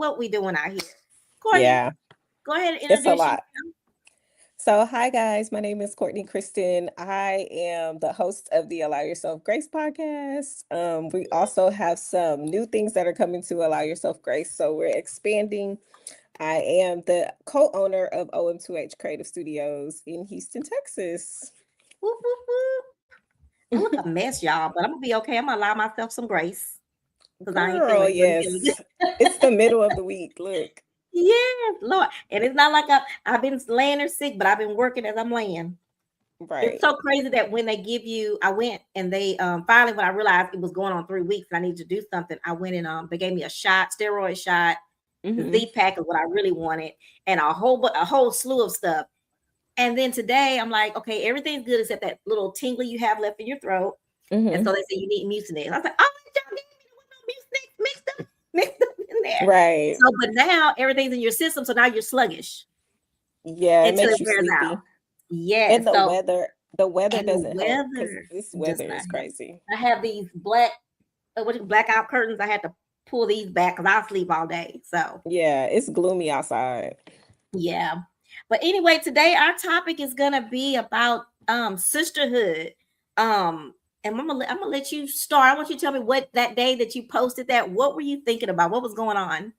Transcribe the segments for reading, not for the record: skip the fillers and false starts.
what we doing out here. Courtney, Yeah, go ahead and it's a introduce lot. yourself. So, hi guys, my name is Courtney Christten. I am the host of the Allow Yourself Grace podcast. We also have some new things that are coming to Allow Yourself Grace. So, we're expanding. I am the co owner of OM2H Creative Studios in Houston, Texas. Whoop, whoop, whoop. I look a mess, y'all, but I'm gonna be okay. I'm gonna allow myself some grace because I ain't Girl, really feeling good. yes. It's the middle of the week. Look. Yes, Lord. And it's not like I've been laying there sick, but I've been working as I'm laying. It's Right. so crazy that when they give you, I went and they finally when I realized it was going on 3 weeks and I needed to do something, I went and they gave me a shot, steroid shot, the Mm-hmm. Z pack is what I really wanted, and a whole slew of stuff. And then today I'm like, okay, everything's good except that little tingly you have left in your throat. And so Mm-hmm. they say you need mucinex. I was like, oh, y'all gave me no mucinex mixed up in there. Right. So, but now everything's in your system, so now you're sluggish Yeah, it until makes it you wears out. sleepy. Yes. And the So, weather and the doesn't help because weather this does weather not is help. crazy. I have these blackout curtains. I had to pull these back because I sleep all day. So, Yeah, it's gloomy outside. yeah. But anyway, today our topic is gonna be about sisterhood. And I'm gonna let you start. I want you to tell me what that day that you posted that. What were you thinking about? What was going on?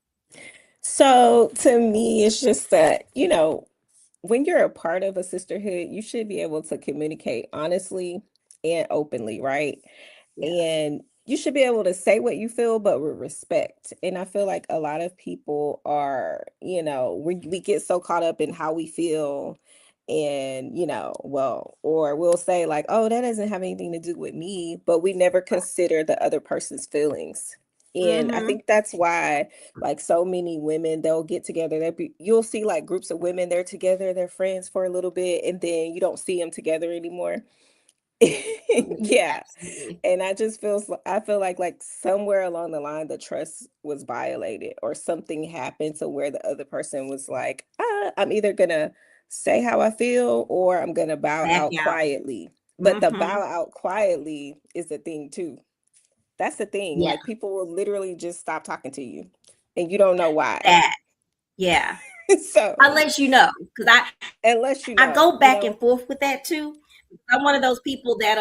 So to me, it's just that, when you're a part of a sisterhood, you should be able to communicate honestly and openly, right? Yeah. And you should be able to say what you feel, but with respect. And I feel like a lot of people are, we get so caught up in how we feel. And, well, or we'll say, like, oh, that doesn't have anything to do with me, but we never consider the other person's feelings. And I Mm-hmm. think that's why, like, so many women, they'll get together. You'll see like groups of women, they're together, they're friends for a little bit, and then you don't see them together anymore. Yeah. Absolutely. And I feel like somewhere along the line the trust was violated or something happened to where the other person was like, I'm either gonna say how I feel or I'm gonna bow Back out out. quietly. But the Mm-hmm. bow out quietly is the thing too. That's the thing. Yeah. Like people will literally just stop talking to you and you don't know why. That. Yeah. So Unless you know, because unless you I know, go back and forth with that too. I'm one of those people that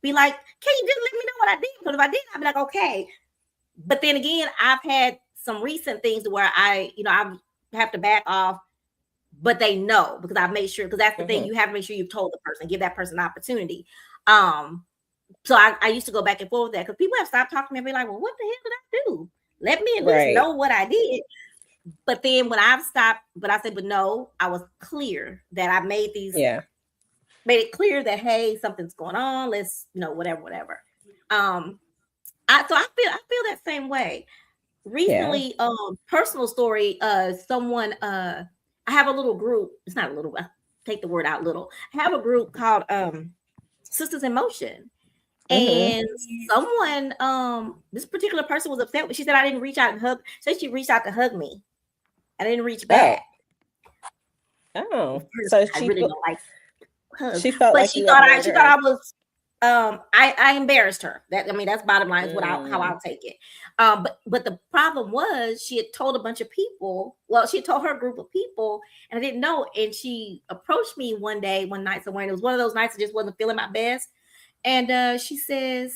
be like, can you just let me know what I did? Because if I did, I'd be like, okay. But then again, I've had some recent things where I have to back off, but they know because I've made sure because that's the thing. Mhm. You have to make sure you've told the person, give that person an opportunity. Um, so I used to go back and forth with that because people have stopped talking to me and be like, well, what the hell did I do? Let me at least Right. know what I did. But then when I've stopped, but I said, but no, I was clear that I Yeah. made it clear that hey, something's going on. Let's whatever. Um, I feel that same way. Yeah. Recently, personal story. Someone I have a little group. It's not a little. I take the word out. Little. I have a group called Sisters in Motion, Mhm. and someone this particular person was upset. She said I didn't reach out and hug. Said she reached out to hug me. I didn't reach back. Oh. Oh. First, So I really don't like hugs. she felt But like she you thought ignored I her. was I embarrassed her. That's bottom line is how Mm. I'll take it. But the problem was she had told a bunch of people, well, she told her group of people, and I didn't know. And she approached me one night somewhere, and it was one of those nights I just wasn't feeling my best. And she says,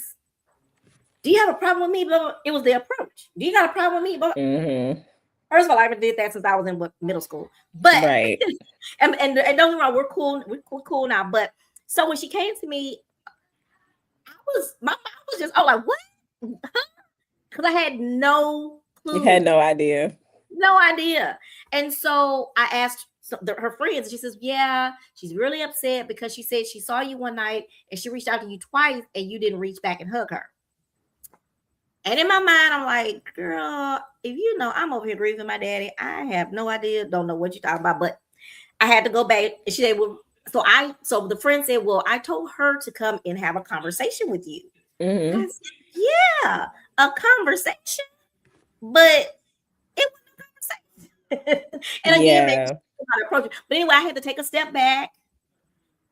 do you have a problem with me? But it was the approach. Do you got a problem with me? But Mhm. first of all, I haven't did that since I was in middle school. But Right. and don't get me wrong, we're cool. We're cool now. But so when she came to me, my mouth was just like what? Because I had no You had clue, no idea. no idea. And so I asked her friends. She says, "Yeah, she's really upset because she said she saw you one night and she reached out to you twice and you didn't reach back and hug her." And in my mind, I'm like, "Girl, if you know I'm over here grieving my daddy, I have no idea, don't know what you're talking about." But I had to go back. And she said, "Well." So the friend said, "Well, I told her to come and have a conversation with you." I Mhm. said, yeah, a conversation, but it was a conversation. And again, maybe Yeah. how to approach it. But anyway, I had to take a step back,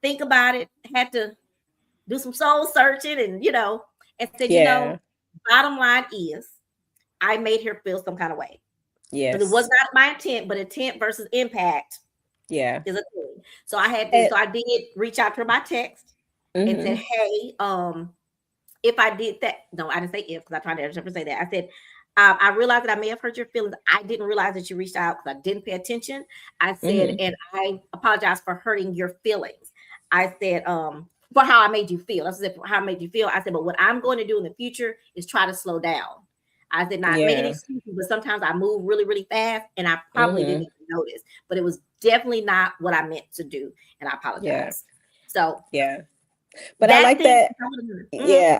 think about it, had to do some soul searching and said, Yeah. bottom line is I made her feel some kind of way. Because it was Yes. not my intent, but intent versus impact Yeah. is a thing. So I had to, And so I did reach out to her by text and said, mhm. hey, if I did that, no, I didn't say if because I tried to never say that. I said, I realized that I may have hurt your feelings. I didn't realize that you reached out because I didn't pay attention. I said, Mhm. and I apologize for hurting your feelings. I said, for how I made you feel. I said, for how I made you feel. I said, but what I'm going to do in the future is try to slow down. I said, not making Yeah. excuses, but sometimes I move really, really fast and I probably didn't Mhm. even notice, but it was definitely not what I meant to do. And I Yeah. apologize. So Yeah. But I that like thing, that. mhm, Yeah,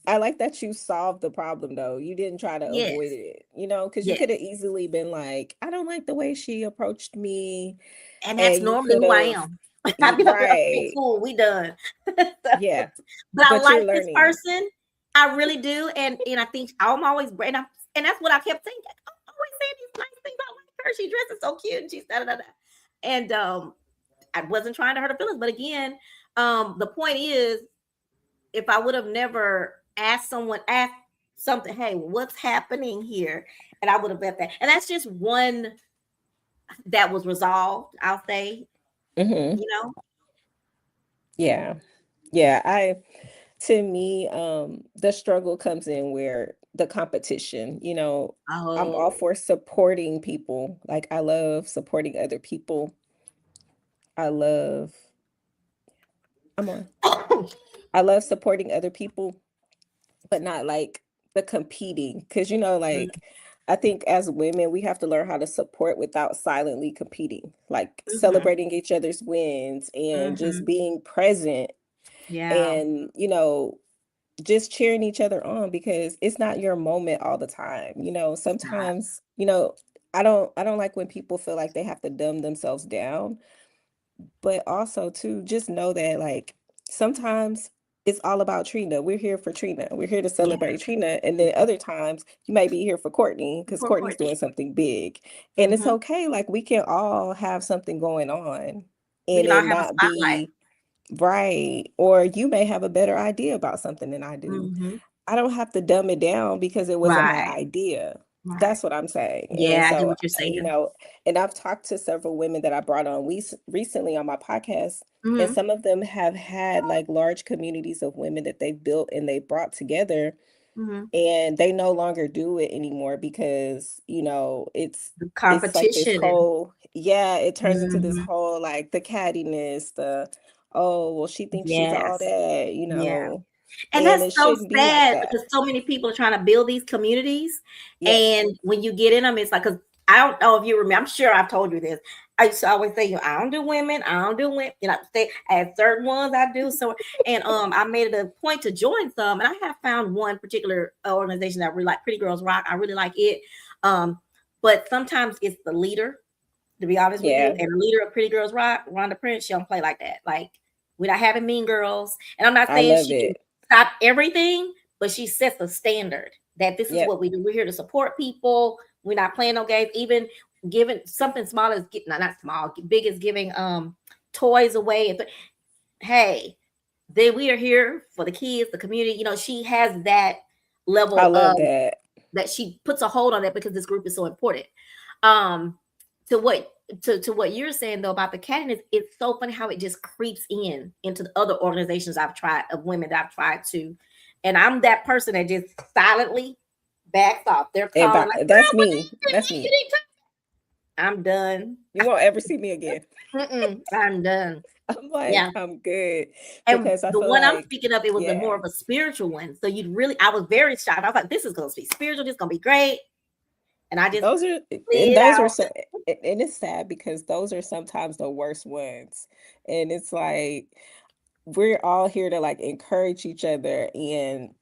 I like that you solved the problem though. You didn't try to avoid yes, it, because you yes. could have easily been like, I don't like the way she approached me, And that's and you normally could who I have, am. I'd be like, okay, right. cool, we done. Yeah, But I but you're like this learning. person. I really do. And I think I'm always and that's what I kept saying. I'm always saying these nice things. I like her. She dresses so cute and she's da da da da. And I wasn't trying to hurt her feelings. But again, the point is if I would have never asked something, hey, what's happening here? And I would have bet that. And that's just one that was resolved, I'll say, Hmm. you know. Yeah, yeah. To me, the struggle comes in where the competition. I'm all Oh, for supporting people. Like I love supporting other people. I love. I'm on. I love supporting other people, but not like the competing. Because, like, I think as women, we have to learn how to support without silently competing, like mm-hmm, celebrating each other's wins and just mm-hmm. being present Yeah, and, just cheering each other on because it's not your moment all the time. it's not. Sometimes, I don't like when people feel like they have to dumb themselves down, but also too, just know that like sometimes it's all about Trina. We're here for Trina. We're here to Yeah, celebrate Trina. And then yeah. other times you might be here for Courtney because Poor Courtney's Courtney. doing something big. And it's Mm-hmm. okay. Like we can all have something going on We and can all it have a not spotlight. be right. Or you may have a better idea about something than I do. Mm-hmm. I don't have to dumb it down because it wasn't my Right, idea. right. That's what I'm saying. And Yeah, I get so, what you're saying. and I've talked to several women that I brought on recently on my podcast, and Mm-hmm. some of them have had like large communities of women that they've built and they brought together, Mm-hmm. and they no longer do it anymore because, The it's like this competition and whole, yeah, it turns into this mm-hmm. whole like the cattiness, oh, well, she thinks she's all Yes. that, Yeah. And and that's it so shouldn't be like sad that. because so many people are trying to build these communities. Yep. And when you get in them, it's like, because I don't know if you remember, I'm sure I've told you this. I used to always say, I don't do women, I don't do women. Say I have certain ones I do. So, and I made it a point to join some, and I have found one particular organization that I really like, Pretty Girls Rock. I really like it. Um, but sometimes it's the leader, to be honest with you, Yeah. and the leader of Pretty Girls Rock, Rhonda Prince, she don't play like that. Like we're not having mean girls, and I'm not I saying love she can it. stop everything, but she sets a standard that this is Yep. what we do. We're here to support people. We're not playing no games. Even giving something small as not small, big as giving toys away. Hey, then we are here for the kids, the community. She has that I level of love that. that she puts a hold on that because this group is so important. Um, to what to what you're saying though about the cattiness, it's so funny how it just creeps into the other organizations I've tried of women that I've tried to, and I'm that person that just silently backs off. They're And calling like, that's "Girl, what me. That's you me. need to-" I'm done. You won't ever see me again. I'm done. I'm Yeah. like, I'm good And because I the feel one I'm like, speaking of, it was more yeah, of a spiritual one. So I was very shocked. I was like, this is going to be spiritual. This is going to be great. And I just those are, and slid those are out. so, and it's sad because those are sometimes the worst ones. And it's like, we're all here to like encourage each other and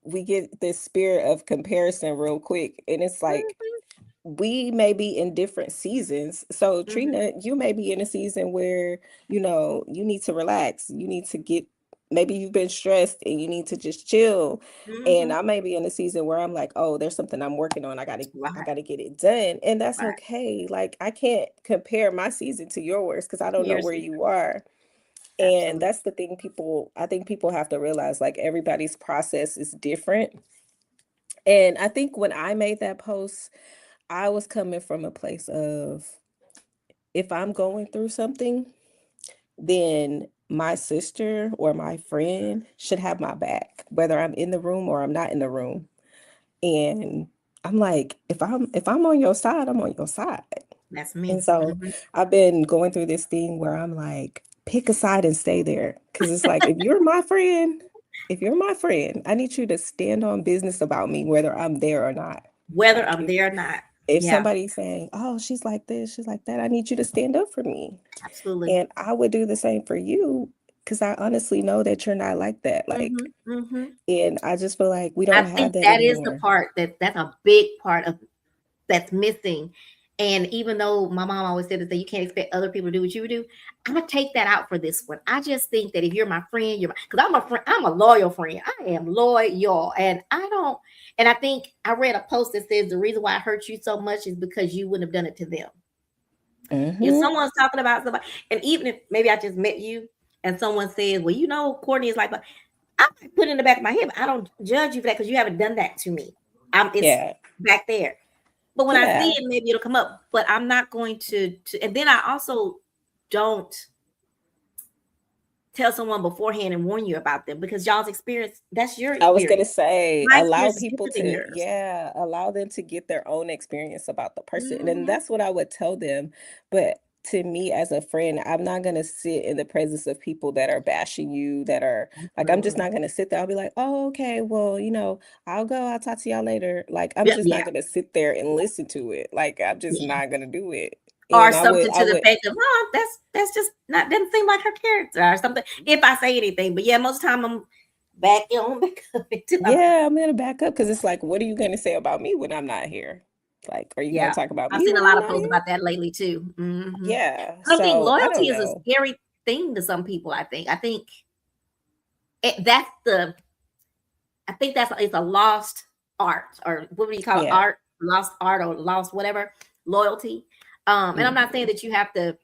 we get this spirit of comparison real quick and it's like we may be in different seasons. So Mhm, Trina, you may be in a season where, you need to relax. You need to maybe you've been stressed and you need to just chill. And mhm. I may be in a season where I'm like, oh, there's something I'm working on. I Right, gotta get it done. And that's right. okay. Like I can't compare my season to yours because I don't know Yours where is you are. And absolutely. that's the thing I think people have to realize like everybody's process is different. And I think when I made that post, I was coming from a place of, if I'm going through something, then my sister or my friend should have my back, whether I'm in the room or I'm not in the room. And I'm like, if I'm on your side, I'm on your side. That's And me. so I've been going through this thing where I'm like, pick a side and stay there. Because it's like, if you're my friend, I need you to stand on business about me, whether I'm there or not. Whether Like I'm there or not. if Yeah, somebody's saying, oh, she's like this, she's like that, I need you to stand up for me. absolutely. And I would do the same for you because I honestly know that you're not like that. Like, and I just feel like we I don't think have that that is the anymore. part that's a big part of that's missing. And even though my mom always said that you can't expect other people to do what you would do, I'm gonna take that out for this one. I just think that if you're my friend, you're because I'm a friend, I'm a loyal friend. I am loyal, and I don't. And I think I read a post that says the reason why I hurt you so much is because you wouldn't have done it to them. If Hmm. someone's talking about somebody, and even if maybe I just met you, and someone says, "Well, Courtney is like," but I might put it in the back of my head. But I don't judge you for that because you haven't done that to me. It's Yeah. back there. But when I see Yeah. it, maybe it'll come up. But I'm not going to. And then I also don't tell someone beforehand and warn you about them because y'all's experience, that's your I was gonna experience. say, My allow experience is people different than to, yours. yeah, allow them to get their own experience about the person. And Hmm. that's what I would tell them. But to me, as a friend, I'm not gonna sit in the presence of people that are bashing you, that are like, I'm just Absolutely. not gonna sit there. I'll be like, oh, okay, well, I'll go, I'll talk to y'all later. Like, I'm Yep. just Yeah. not gonna sit there and listen to it. Like, I'm just Yeah. not gonna do it. Or And something I to the would, effect of, oh, that's just not doesn't seem like her character or something. If I say anything, but yeah, most of the time I'm back on back up until I'm yeah, I'm gonna back up because it's like, what are you gonna say about me when I'm not here? Like, are you gonna yeah. talk about I've me seen a when I'm lot of not posts here? about that lately too. Yeah. I don't think So I don't loyalty is a know. scary thing to some people. I think that's the I think that's it's a lost art, or what do you call it? Yeah. Lost art, or lost whatever loyalty. And I'm not saying Mhm. that you have to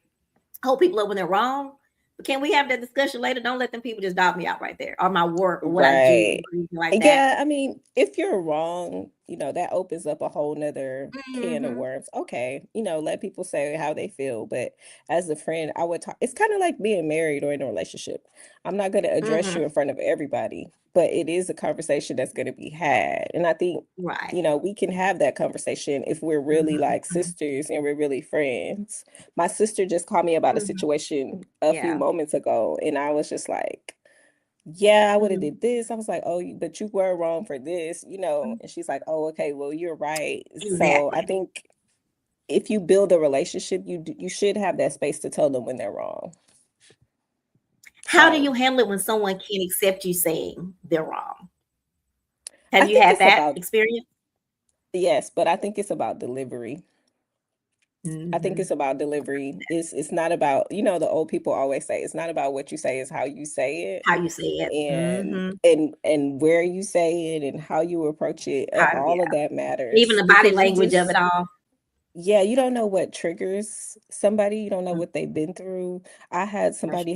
hold people up when they're wrong, but can we have that discussion later? Don't let them people just dog me out right there, or my work, or what I do, Right. or anything like that. Yeah, I mean, if you're wrong, that opens up a whole nother can of Hmm. worms. Okay, let people say how they feel, but as a friend, I would talk. It's kind of like being married or in a relationship. I'm not going to address Hmm. you in front of everybody, but it is a conversation that's going to be had. And I think, Right. we can have that conversation if we're really like Hmm. sisters and we're really friends. My sister just called me about a Hmm. situation a few Yeah. moments ago, and I was just like, yeah, I would have Hmm. did this. I was like, oh, but you were wrong for this. And she's like, oh, okay, well, you're right. So I Exactly. think if you build a relationship, you should have that space to tell them when they're wrong. How do So you handle it when someone can't accept you saying they're wrong? I Have you think had it's that about, experience? yes, but I think it's about delivery. I think Hmm. it's about delivery. It's not about, the old people always say it's not about what you say, it's how you say it. How you say it. And Hmm. where you say it and how you approach it, How, all yeah. of that Even matters the body because you language of it just, all. yeah, you don't know what triggers somebody. You don't know Mm, what they've been through. I had that's somebody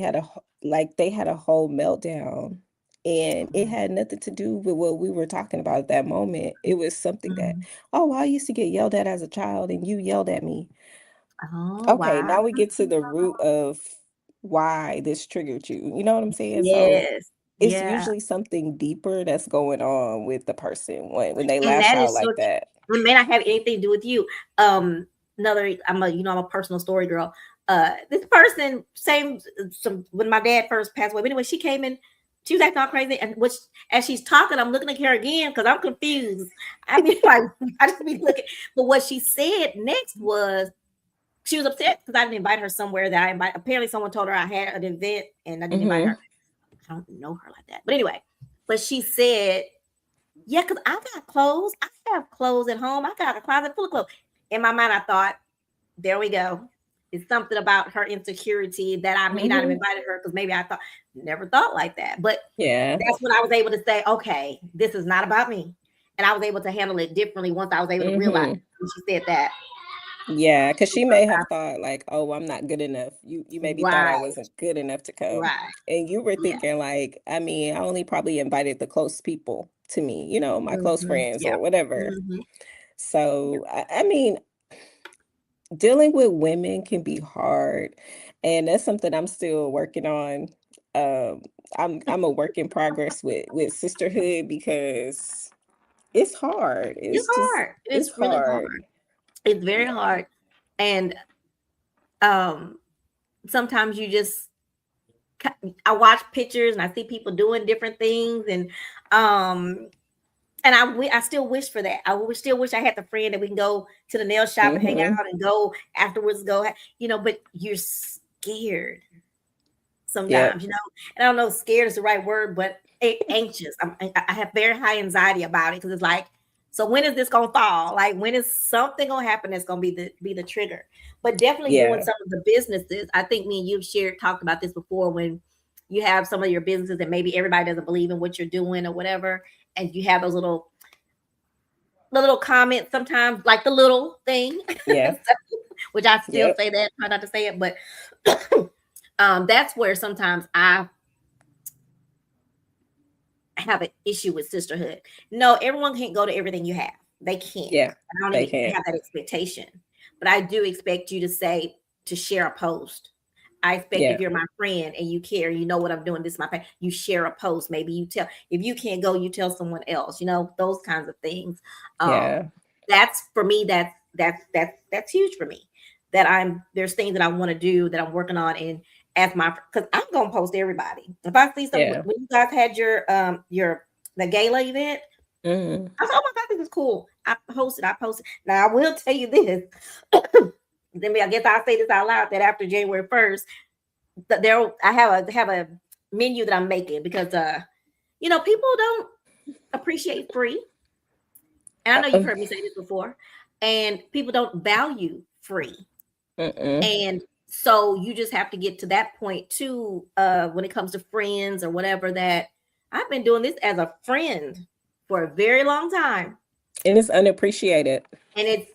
like they had a whole meltdown, and it true. had nothing to do with what we were talking about at that moment. It was something that, Mhm. oh, well, I used to get yelled at as a child, and you yelled at me. Oh, Okay, wow. now we get to the root of why this triggered you. You know what I'm saying? So Yes. it's Yeah. usually something deeper that's going on with the person when they And lash that out is so like that. it may not have anything to do with you. Another I'm a personal story girl. This person, same some when my dad first passed away. But anyway, she came in, she was acting all crazy, and which as she's talking, I'm looking at her again because I'm confused. I mean, like I just be looking. But what she said next was she was upset because I didn't invite her somewhere that I invite. Apparently, someone told her I had an event and I didn't invite Hmm. her. I don't know her like that. But anyway, but she said, yeah, because I got clothes. I have clothes at home. I got a closet full of clothes. In my mind, I thought, there we go. It's something about her insecurity that I may not have Hmm. invited her because maybe I thought, never thought like that. But Yeah. that's when I was able to say, okay, this is not about me. And I was able to handle it differently once I was able to realize Hmm. when she said that. Yeah, because she may have thought like, "Oh, I'm not good enough." You maybe thought I Right, wasn't good enough to come, right. and you were Yeah. thinking like, I mean, I only probably invited the close people to me, my close friends Yeah. or whatever. Hmm. So, I mean, dealing with women can be hard, and that's something I'm still working on. Um, I'm a work in progress with sisterhood because it's hard. It's It's just hard. It's it's really hard. hard. It's very Yeah. hard. And um sometimes you just I watch pictures and I see people doing different things, um and I still wish for that. Still wish I had the friend that we can go to the nail shop and hang Hmm. out and go afterwards, but you're scared Yep. sometimes, and I don't know, scared is the right word, but anxious. I have very high anxiety about it because it's like, so when is this gonna fall? Like, when is something gonna happen that's gonna be the trigger? But definitely doing Yeah. some of the businesses. I think me and you've talked about this before, when you have some of your businesses that maybe everybody doesn't believe in what you're doing or whatever, and you have those little comments sometimes, like the little thing, Yeah. which I still Yep. say that, try not to say it, but that's where sometimes I have an issue with sisterhood. No, everyone can't go to everything you have. They can't. Yeah. I don't They even can. have that expectation. But I do expect you to share a post. I expect Yeah. if you're my friend and you care, you know what I'm doing, this is my page, you share a post. Maybe you tell, if you can't go, you tell someone else, those kinds of things. Um, Yeah. that's for me, that's huge for me. That there's things that I want to do that I'm working on, and as my, because I'm gonna post everybody. If I see something Yeah. when you guys had your the gala event, Hmm. I said, oh my God, this is cool. I posted. Now I will tell you this. Then I guess I'll say this out loud, that after January 1st, I have a menu that I'm making, because people don't appreciate free. And I know you've heard me say this before, and people don't value free. Mm-mm. And so you just have to get to that point too, when it comes to friends or whatever, that I've been doing this as a friend for a very long time. And it's unappreciated. And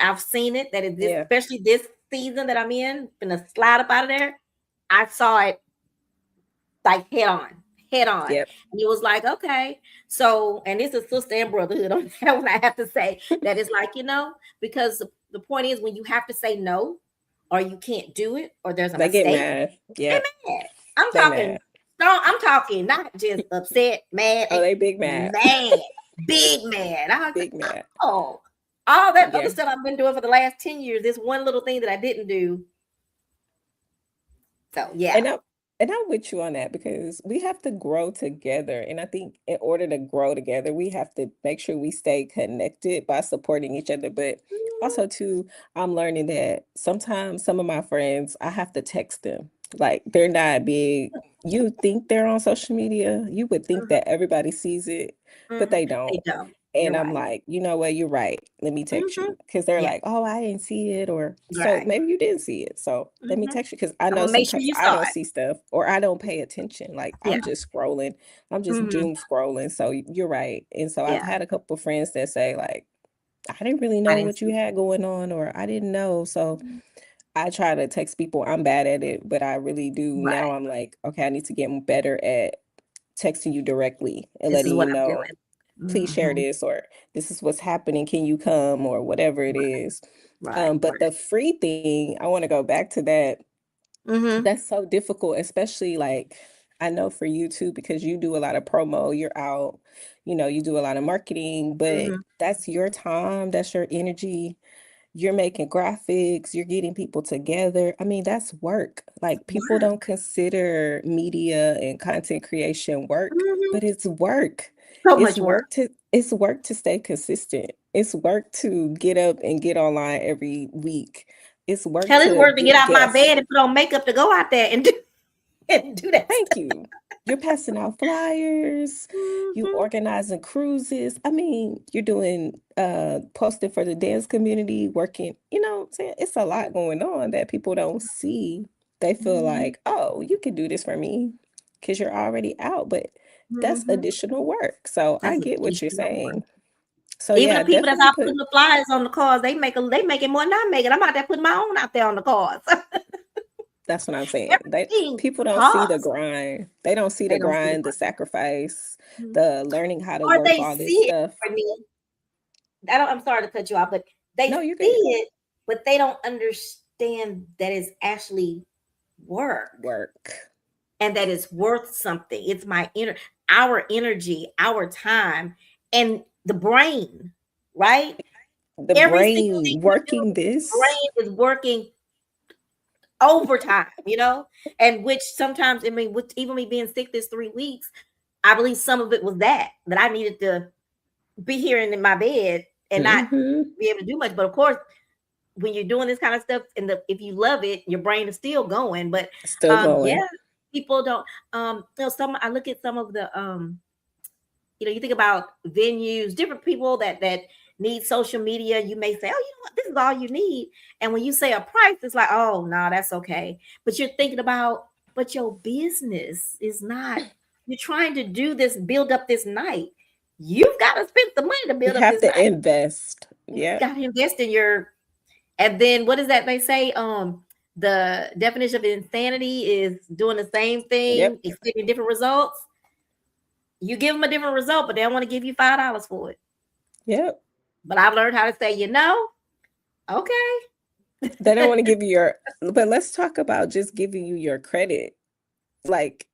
I've seen it, that this, Yeah. especially this season that I'm in, gonna slide up out of there. I saw it like head on. Yep. And it was like, okay. So, and this is sister and brotherhood on that one, I have to say, that it's like, because the point is, when you have to say no, or you can't do it, or there's a They get mistake, mad. they Yep. mad. I'm They talking, mad. no, I'm talking not just upset, mad, Oh, they big mad. mad, big mad. I was like, Big mad. oh, all that other Yeah. stuff I've been doing for the last 10 years, this one little thing that I didn't do. So yeah. And I'm with you on that because we have to grow together. And I think in order to grow together, we have to make sure we stay connected by supporting each other. But also too, I'm learning that sometimes some of my friends, I have to text them. Like they're not big. You think they're on social media, you would think Mhm, that everybody sees it, but mhm. they They don't. don't. You're And I'm right. like, you know what, you're right. Let me text Mhm. you. Because they're Yeah. like, oh, I didn't see it. Or so Right. maybe you didn't see it. So let me Mhm. text you. Because I I'm know gonna make sure sometimes you I saw don't it. see stuff or I don't pay attention. Like Yeah. I'm just scrolling. I'm just Mhm. doom scrolling. So you're right. And so I've Yeah. had a couple of friends that say, like, I didn't really I know didn't what you see it. had going on, or I didn't know. So I try to text people. I'm bad at it, but I really do. Now Right. I'm like, okay, I need to get better at texting you directly and This is letting you what I'm know, doing. please share Mhm. this, or this is what's happening, can you come, or whatever it is. Right. But Right. the free thing, I want to go back to that. Mhm. That's so difficult, especially like I know for you too, because you do a lot of promo, you're out, you do a lot of marketing, but Mhm. that's your time, that's your energy. You're making graphics, you're getting people together. I mean, that's work. Like people Work. don't consider media and content creation work, Mhm. but it's work. So It's much work. work to stay consistent. It's work to get up and get online every week. It's work Hell, it's to work to get get out my guests. bed and put on makeup to go out there and do and do that Thank stuff. you. You're passing out flyers, you Mhm. organizing cruises. I mean, you're doing posting for the dance community, working, what I'm saying? It's a lot going on that people don't see. They feel Mhm. like, oh, you can do this for me because you're already out, but that's Mhm. additional work. So I That's get what you're additional work. saying. So Even yeah, the people that's definitely out put putting the flyers on the cars, they making more than I make it. I'm out there putting my own out there on the cars. that's what I'm saying. Everything People don't see the costs. grind. They don't see They the don't see the grind, the sacrifice, money. the learning how to Or work they all this see it, stuff. Courtney. I'm sorry to cut you off, but they No, see you're good. it, but they don't understand that it's actually work Work. and that it's worth something. It's our energy, our time, and the brain, right? The Every single thing brain we do, working the this. brain is working overtime, and which sometimes, I mean, with even me being sick this 3 weeks, I believe some of it was that I needed to be here in my bed and not Hmm. be able to do much. But of course, when you're doing this kind of stuff, and if you love it, your brain is still going. But Still yeah, going. people don't. Some I look at some of the you think about venues, different people that need social media. You may say, oh, you know what, this is all you need. And when you say a price, it's like, oh no, that's okay. But you're thinking about, but your business is not. You're trying to do this, build up this night. You've got to spend the money to You build up have this to night. invest. You Yep. got to invest in your. And then what is that they say? The definition of insanity is doing the same thing, Yep. expecting different results. You give them a different result, but they don't want to give you $5 for it. Yep. But I've learned how to say, okay. They don't want to give you your, but let's talk about just giving you your credit. Like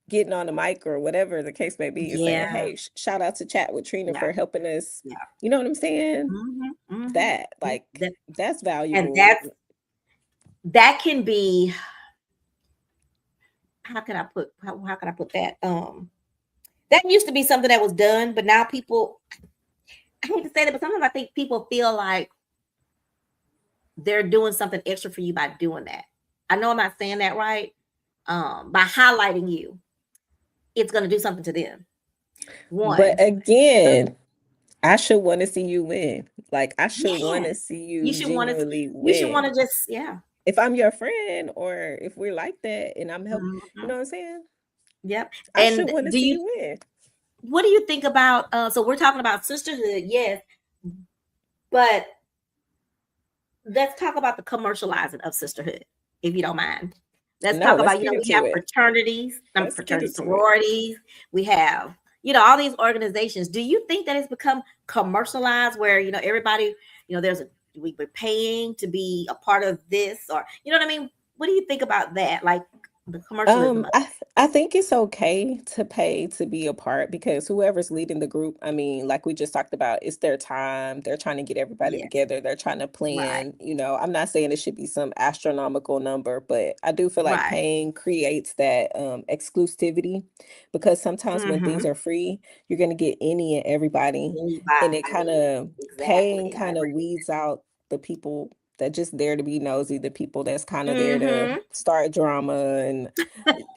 getting on the mic or whatever the case may be and saying, Yeah, hey, shout out to Chat with Trina yeah, for helping us. yeah. You know what I'm saying? That, Yeah, like, that's and valuable. that can be, how can I put that? That used to be something that was done, but now people, I hate to say that, but sometimes I think people feel like they're doing something extra for you by doing that. I know I'm not saying that right. By highlighting you, it's going to do something to them. But One, again, I should want to see you win. Like, I should want yes, to see you you should want to. genuinely You should want win. to just, yeah. If I'm your friend or if we're like that and I'm help, you know Mhm. what I'm saying? Yep. I should And want to do see you? you win. What do you think about? So we're talking about sisterhood, yes, but let's talk about the commercializing of sisterhood, if you don't mind. Let's No, talk let's about, get we into have it. fraternities, Let's get fraternity into it. sororities, we have, all these organizations. Do you think that it's become commercialized where, everybody, there's we're paying to be a part of this, or, you know what I mean? What do you think about that? Like the commercialism of I think it's okay to pay to be a part because whoever's leading the group, I mean, like we just talked about, it's their time. They're trying to get everybody yes, together. They're trying to right, plan. I'm not saying it should be some astronomical number, but I do feel like right. paying creates that exclusivity because sometimes when things Mm-hmm. are free, you're gonna get any and everybody, and it kind Anybody, of paying exactly. I kind of agree with weeds out the people that just there to be nosy, the people that's kind that. of there to Mm-hmm. start drama and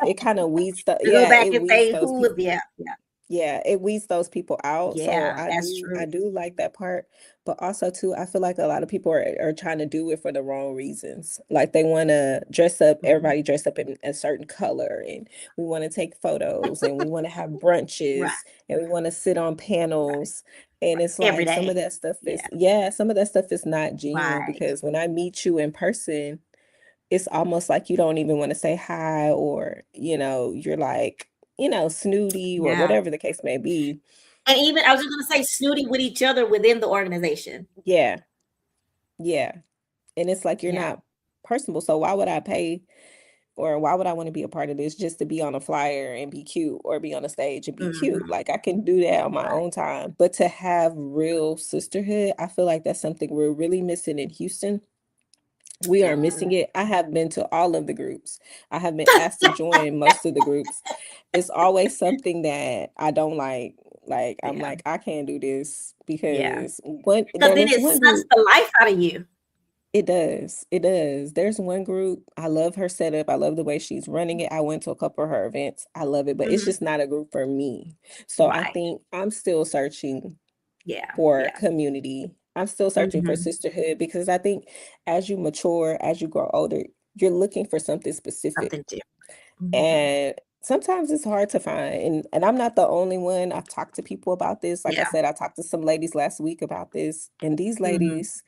it kind of weeds To go back it and weeds say those who was, people. yeah, yeah, Yeah, it weeds those people out. So yeah. I That's do I true. do like that part. But also too, I feel like a lot of people are trying to do it for the wrong reasons. Like they want to dress up, Mhm. everybody dress up in a certain color, and we want to take photos and we want to have Right, brunches and we want to sit on right, panels. And it's every like some day. of that stuff Yeah, is, yeah, some of that stuff is not genuine right. because when I meet you in person, it's almost like you don't even want to say hi or, you're like, snooty or Yeah. whatever the case may be. And even I was just gonna say snooty with each other within the organization. Yeah. Yeah. And it's like you're Yeah. not personable. So why would I pay or why would I want to be a part of this just to be on a flyer and be cute or be on a stage and be cute? Hmm. Like I can do that on my Right. own time. But to have real sisterhood, I feel like that's something we're really missing in Houston. We are missing Definitely. it. I have been to all of the groups. I have been asked to join most of the groups. It's always something that I don't like. Like I'm Yeah. like, I can't do this Yeah. because one Because then there's it one sucks group, the life out of you. it does. It does. There's one group. I love her setup. I love the way she's running it. I went to a couple of her events. I love it, but it's Hmm. just not a group for me. So I Right. think I'm still searching Yeah. for Yeah. community. I'm still searching for Hmm. sisterhood because I think as you mature, as you grow older, you're looking for something specific. Something different. Hmm. And sometimes it's hard to find. And I'm not the only one. I've talked to people about this. Like I Yeah. said, I talked to some ladies last week about this, and these Hmm. ladies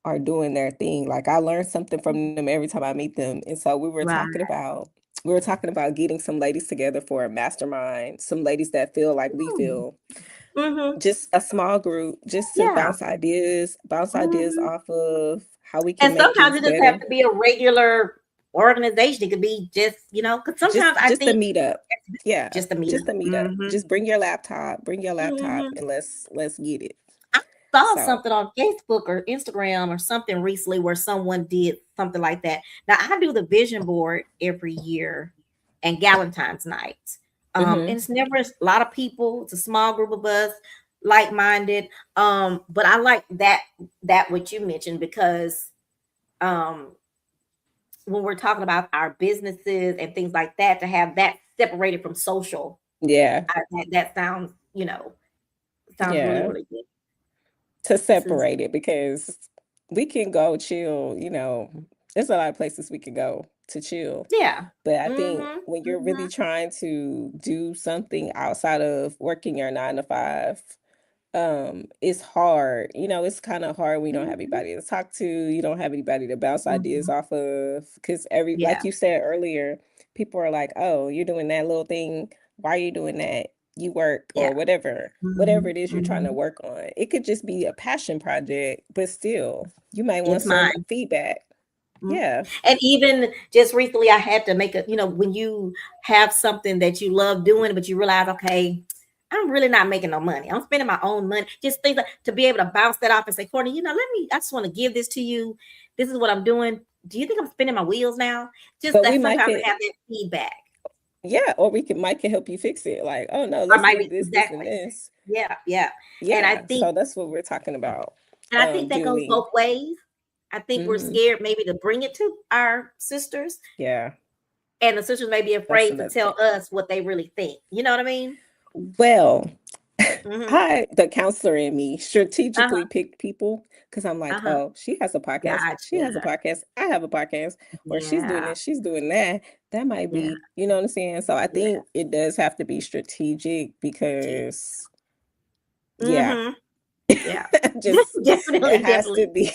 are doing their thing. Like I learn something from them every time I meet them. And so Right. we were talking about getting some ladies together for a mastermind, some ladies that feel like we Ooh. feel. Mm-hmm. Just a small group, just to Yeah. bounce ideas Mm-hmm. off of how we can And make sometimes things it doesn't have better. to be a regular organization. It could be just, because sometimes I Just a think meetup. Yeah, just a just meetup. a meetup. Mm-hmm. Just bring your laptop, Mm-hmm. and let's get it. I saw So, something on Facebook or Instagram or something recently where someone did something like that. Now I do the vision board every year and Galentine's night. And mhm. it's never a lot of people, it's a small group of us, like-minded. But I like that what you mentioned because um when we're talking about our businesses and things like that, to have that separated from social, Yeah, that sounds, sounds really, yeah. really good. To Since separate it, because we can go chill, there's a lot of places we can go to chill. yeah. But I think Mhm, when you're really mhm. trying to do something outside of working your 9 to 5, it's hard. It's kind of hard when you don't have Mhm, anybody to talk to, you don't have anybody to bounce ideas mhm. off of. Because Yeah, like you said earlier, people are like, oh, you're doing that little thing. Why are you doing that? You work yeah. or whatever Mhm, it is you're trying to mhm. work on. It could just be a passion project, but still, you might want It's some mine. feedback. Mhm. Yeah. And even just recently, I had to make when you have something that you love doing, but you realize, okay, I'm really not making no money. I'm spending my own money. Just things like to be able to bounce that off and say, Courtney, I just want to give this to you. This is what I'm doing. Do you think I'm spinning my wheels now? Just But we that might sometimes could, I have that feedback. yeah, or we can might can help you fix it. Like, oh no, Or let's move maybe this, this, and exactly. this. Yeah, yeah. And I Yeah, think so that's what we're talking about, that goes doing. both ways. I think we're Hmm. scared maybe to bring it to our sisters, Yeah, and the sisters may be that's afraid to another tell thing. us what they really think. You know what I mean? Well, Mm-hmm. the counselor in me strategically Uh-huh. picked people because I'm like, Uh-huh. oh, she has a podcast. She has a Gotcha. podcast. I have a podcast. Or she's doing Yeah. this, she's doing that. That might Yeah. be, you know what I'm saying? So I Yeah. think it does have to be strategic because, yeah, Mm-hmm. Yeah. just it Definitely, has to definitely, be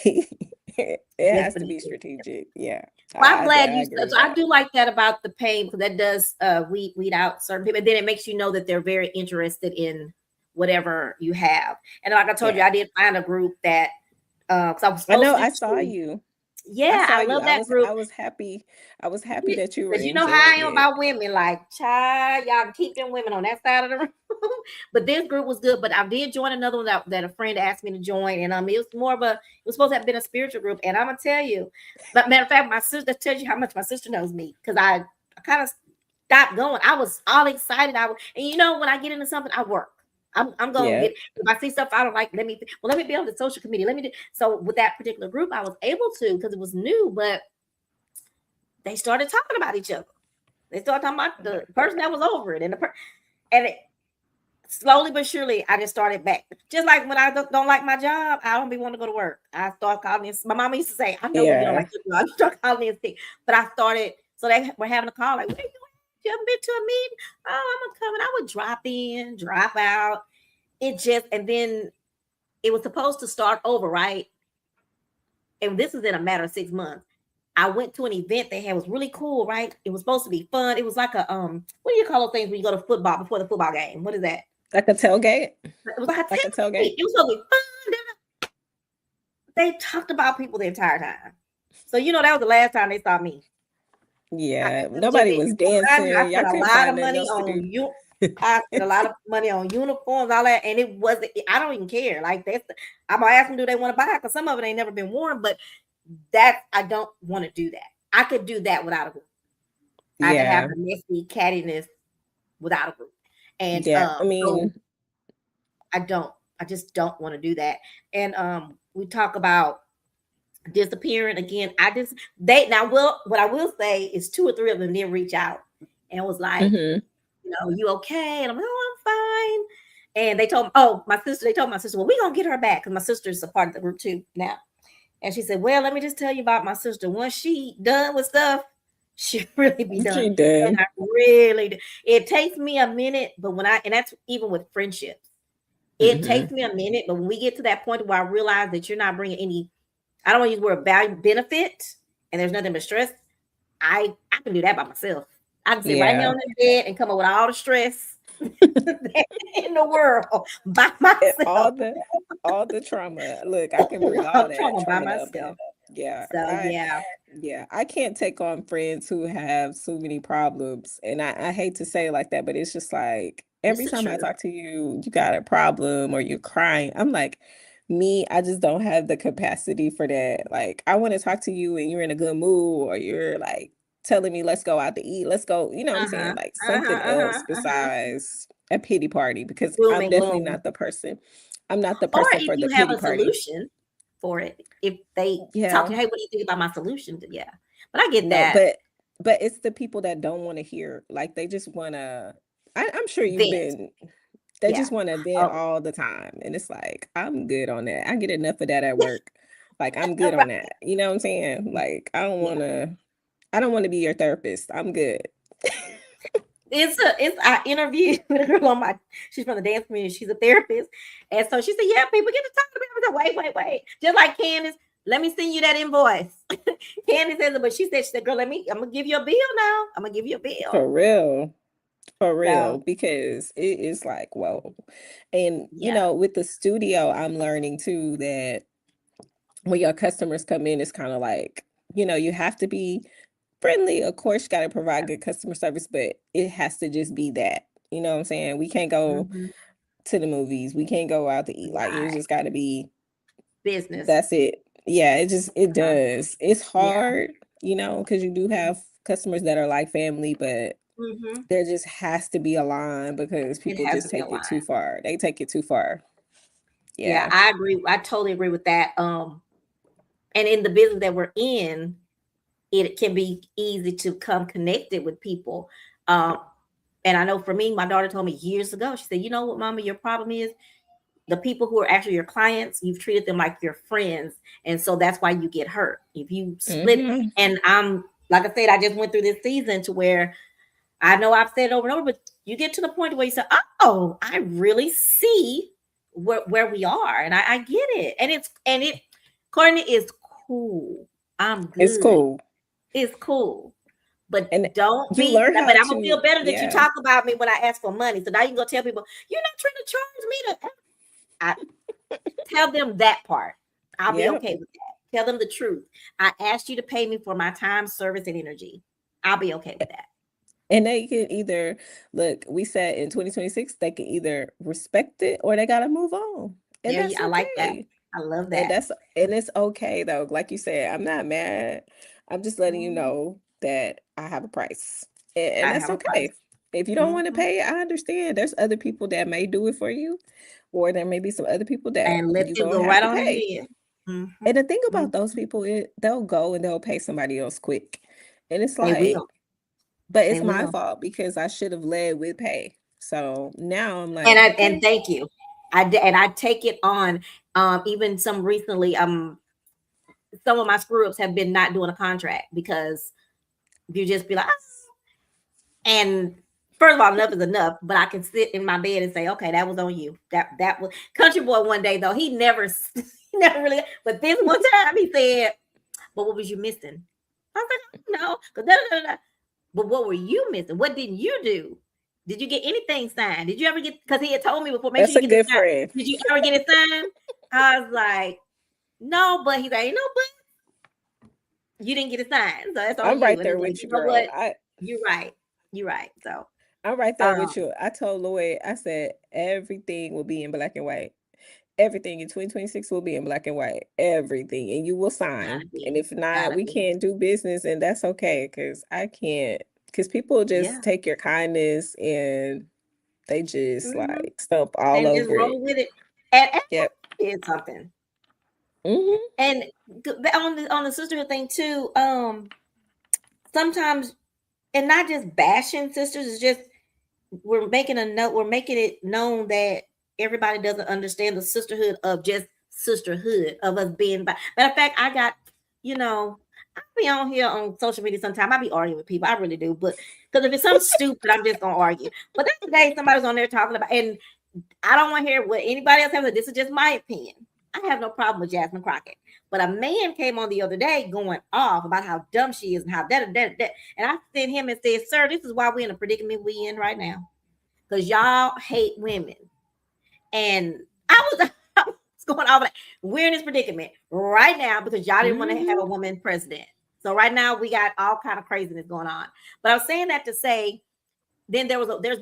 it has to be definitely. strategic. Yeah, Well, I'm glad I you agree with so I that. do like that about the pain because that does weed out certain people. And then it makes you know that they're very interested in whatever you have. And like I told you, Yeah, I did find a group that because I was I know. supposed I saw to. you. I Yeah, saw I you. love that group. I was happy. I was happy that you were Because you know how I enjoying am it. about women, like, child, y'all keep them women on that side of the room. But this group was good. But I did join another one that a friend asked me to join. And it was more of it was supposed to have been a spiritual group. And I'm gonna tell you, but matter of fact, my sister tells you how much my sister knows me. Because I kind of stopped going. I was all excited. And when I get into something, I work. I'm gonna Yeah, get if I see stuff I don't like, let me be on the social committee. Let me do so with that particular group, I was able to because it was new, but they started talking about each other. They started talking about oh my the person God. that was over it, and it, slowly but surely, I just started back. Just like when I don't like my job, I don't be wanting to go to work. I start calling in. My mama used to say, "I know when you don't Yeah, like your job, you start calling in sick." But I started, so they were having a call like, "Where you at? You haven't been to a meeting? Oh, I'm coming." I would drop in, drop out. And then it was supposed to start over, right? And this was in a matter of 6 months. I went to an event they had. It was really cool, right? It was supposed to be fun. It was like a what do you call those things when you go to football before the football game? What is that? like a tailgate, It was like a like a tailgate. tailgate. It was supposed to be fun. They talked about people the entire time. So that was the last time they saw me. Yeah, It was just nobody it. was Mind you, I dancing. Y'all spent a couldn't lot of find nothing money else to on do. you. I spent a lot of money on uniforms, all that, and it wasn't. I don't even care. Like I'm gonna ask them, do they want to buy it? Because some of it ain't never been worn. But that I don't want to do that. I could do that without a group. I could have Yeah, the messy cattiness without a group, and yeah. I so mean, I don't. I just don't want to do that. And we talk about disappearing again. I just they now will what I will say is two or three of them did reach out and was like, hmm you okay? And I'm like, oh, I'm fine. And they told me, oh, they told my sister, well, we're gonna get her back because my sister's a part of the group too now. And she said, well, let me just tell you about my sister. Once she done with stuff, she really be done. she And did. I really do. It takes me a minute, but and that's even with friendships. It Hmm. takes me a minute, but when we get to that point where I realize that you're not bringing any, I don't want to use the word value benefit, and there's nothing but stress. I can do that by myself. I can sit right here Yeah, on the bed and come up with all the stress. in the world by And myself. all the trauma. Look, I can bring all I'm that talking by trauma up, but myself. yeah, So yeah, I can't take on friends who have so many problems. And I hate to say it like that, but it's just like it's every the time I truth. talk to you, you got a problem or you're crying. I'm like, me, I just don't have the capacity for that. Like, I want to talk to you and you're in a good mood or you're like telling me, let's go out to eat, let's go, you know what I'm saying? Uh-huh. Like Uh-huh. something else Uh-huh. Uh-huh. besides a pity party because Gloom I'm and definitely gloom. not the person. I'm not the Or person if for the you have pity a party. solution for it, if they talk to Yeah. you, hey, what do you think about my solution? Yeah. But I get No, that. but it's the people that don't want to hear. Like they just want to I'm sure you've Vent. been they Yeah. just want to vent Oh, all the time. And it's like, I'm good on that. I get enough of that at work. Like I'm good on right. that. You know what I'm saying? Like Yeah. I don't want to be your therapist. I'm good. It's I interviewed a girl on my she's from the dance community, she's a therapist. And so she said, yeah, people get to talk to me. I was like, wait. Just like Candace, let me send you that invoice. Candace says, but she said, girl, I'm gonna give you a bill now. I'm gonna give you a bill. For real. For real, So because it is like, whoa. And yeah, with the studio, I'm learning too that when your customers come in, it's kind of like, you have to be friendly. Of course, you got to provide good customer service, but it has to just be that. You know what I'm saying? We can't go hmm, to the movies. We can't go out to eat. Like it right. just got to be Business. that's it. Yeah, it Uh-huh. does. It's Yeah. hard, because you do have customers that are like family, but Hmm. there just has to be a line because It people has just to be a take it line. too far. They take it too far. Yeah, Yeah. I agree. I totally agree with that. And in the business that we're in, it can be easy to come connected with people. Um, and I know for me, my daughter told me years ago, she said, you know what, mama, your problem is the people who are actually your clients, you've treated them like your friends. And so that's why you get hurt. If you split, Hmm. and I'm, like I said, I just went through this season to where I know I've said it over and over, but you get to the point where you say, oh, I really see where we are. And I get it. Courtney is cool. I'm It's good. cool. It's cool. But And don't you be, learn but how I'm gonna feel to, better that you yeah. talk about me when I ask for money. So now you can go tell people, you're not trying to charge me to I tell them that part. I'll be Yeah. okay with that. Tell them the truth. I asked you to pay me for my time, service, and energy. I'll be okay with that. And they can either look, we said in 2026, they can either respect it or they gotta move on. And Yeah, that's I like that. okay. I love And that. it's okay though. Like you said, I'm not mad. I'm just letting you Mhm. know that I have a price. And I that's have a price. okay. If you don't want to Mhm. pay it, I understand. There's other people that may do it for you, or there may be some other people that And let you're them gonna go have right to on pay. ahead. Mhm. And the thing about Mhm. those people, they'll go and they'll pay somebody else quick. And it's They like, will. but They it's my will. fault because I should have led with pay. So now I'm And like, and okay, thank you. And I take it on. Even some recently, some of my screw ups have been not doing a contract because you just be like, "Ah." And first of all, enough is enough. But I can sit in my bed and say, okay, that was on you. That was country boy. One day though, he never he never really. But this one time he said, "But what was you missing?" I was like, "No, because but what were you missing? What didn't you do? Did you get anything signed? Did you ever get?" Because he had told me before, make sure that's you a get this good signed. friend. Did you ever get it signed? I was like, no, but he's like, no, but you didn't get it signed, so that's on I'm you. right And there he's like, with you you, know girl. what? You're right. You're right. So, I'm right there um, with you. I told Lloyd, I said everything will be in black and white. Everything in 2026 will be in black and white. Everything. And you will gotta sign. And be, if not, gotta we be, can't do business and that's okay because I can't because people just yeah, take your kindness and they just hmm, like stump all and just over it. roll with it. And Yep. is something. Hmm. And on the sisterhood thing too. Sometimes, and not just bashing sisters, it's just we're making a note. We're making it known that everybody doesn't understand the sisterhood of just sisterhood of us being. Matter of fact, I got, you know, I be on here on social media sometime. I be arguing with people. I really do. But because if it's something stupid, I'm just gonna argue. But that's the day somebody was on there talking about, and I don't want to hear what anybody else has. This is just my opinion. I have no problem with Jasmine Crockett. But a man came on the other day going off about how dumb she is and how that. And I sent him and said, sir, this is why we're in a predicament we in right now. because y'all hate women. And I was, I was going over that. We're in this predicament right now because y'all didn't want to have a woman president. So right now we got all kind of craziness going on. But I was saying that to say, then there's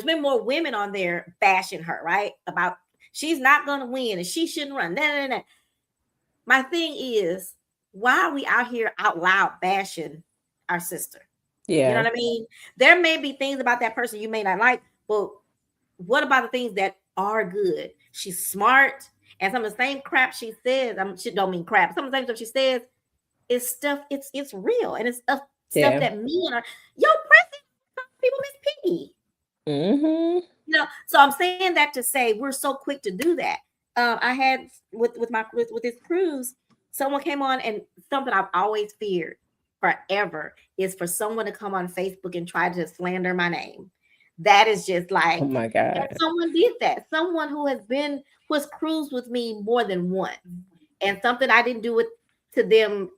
been more women on there bashing her, right? About she's not gonna win and she shouldn't run. Nah. My thing is, why are we out here out loud bashing our sister? You know Yeah. what I mean? There may be things about that person you may not like, but what about the things that are good? She's smart, and some of the same crap she says. She don't mean crap. Some of the same stuff she says is stuff. It's real, and it's stuff Yeah. that men are. Yo, president, people miss Piggy. Mm-hmm. So I'm saying that to say we're so quick to do that. I had with this cruise, someone came on, and something I've always feared forever is for someone to come on Facebook and try to slander my name. That is just Oh like, my and God. someone did that. Someone who has cruised with me more than once, and something I didn't do it to them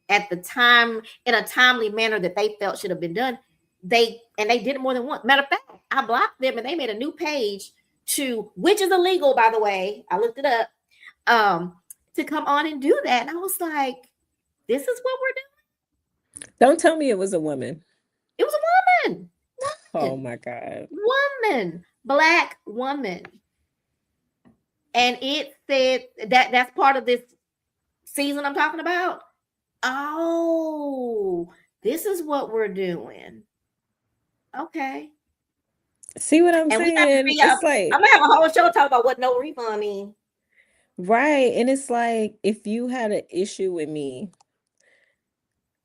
at the time in a timely manner that they felt should have been done. They did it more than once. Matter of fact, I blocked them and they made a new page which is illegal, by the way. I looked it up. To come on and do that. And I was like, this is what we're doing. Don't tell me it was a woman. It was a woman. Oh my God. Woman. Black woman. And it said that's part of this season I'm talking about. Oh, this is what we're doing. Okay. See what I'm And we have to saying? figure out, It's like, I'm gonna have a whole show talk about what no refund means. right. And it's like, if you had an issue with me,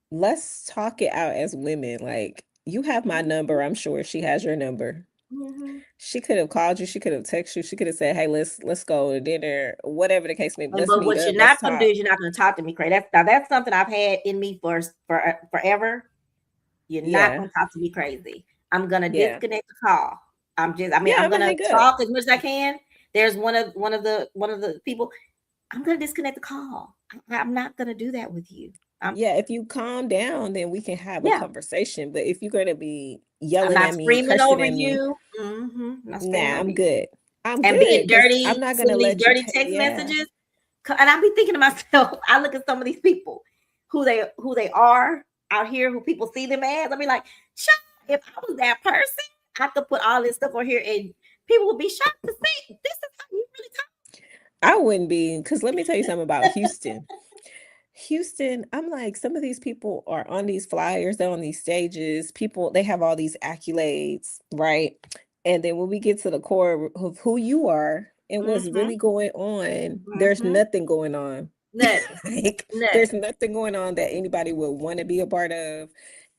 let's talk it out as women. Like, you have my number. I'm sure she has your number. Mm-hmm. She could have called you. She could have texted you. She could have said, "Hey, let's go to dinner." Whatever the case may be, let's But meet what up. you're Let's not gonna do talk. is you're not gonna talk to me, Craig. That's something I've had in me for forever. You're not Yeah. gonna talk to me crazy. I'm gonna Yeah. disconnect the call. Yeah. I'm I'm gonna gonna hang up. talk as much as I can. There's one of the people. I'm gonna disconnect the call. I'm not gonna do that with you. Yeah. If you calm down, then we can have a Yeah, conversation. But if you're gonna be I'm yelling not at me, screaming cursing over at me, you. I'm not screaming nah, over I'm you. good. I'm And being good because I'm dirty, not gonna sending these let you. dirty text Yeah. messages. And I be thinking to myself, I look at some of these people, who they are out here, who people see them as. I be like, if I was that person, I could put all this stuff on here, and people would be shocked to see this is how you really I wouldn't be, because let me tell you something about Houston. Houston, I'm like, some of these people are on these flyers, they're on these stages. People, they have all these accolades, right? And then when we get to the core of who you are and talk. what's really going on, there's Mm-hmm. nothing going on. Nothing, Like, there's nothing. nothing going on that anybody would want to be a part of.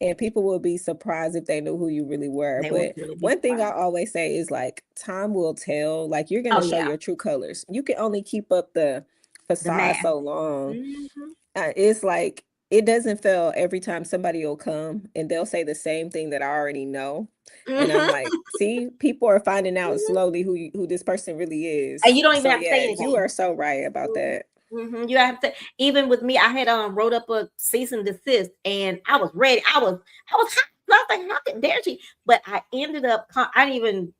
And people will be surprised if they knew who you really were. They will But really be one thing I surprised. always say is like, time will tell. Like, you're going to Oh show yeah, your true colors. You can only keep up the the facade math. so long. Mm-hmm. It's like, it doesn't fail every time somebody will come and they'll say the same thing that I already know. And I'm Mm-hmm. like, see, people are finding out slowly who this person really And is. you don't even So have to say yeah, you anything. are so right about that. You have to, even with me, I had wrote up a cease and desist, and I was ready. I was hot. I was like, how dare she? But I ended up, I didn't even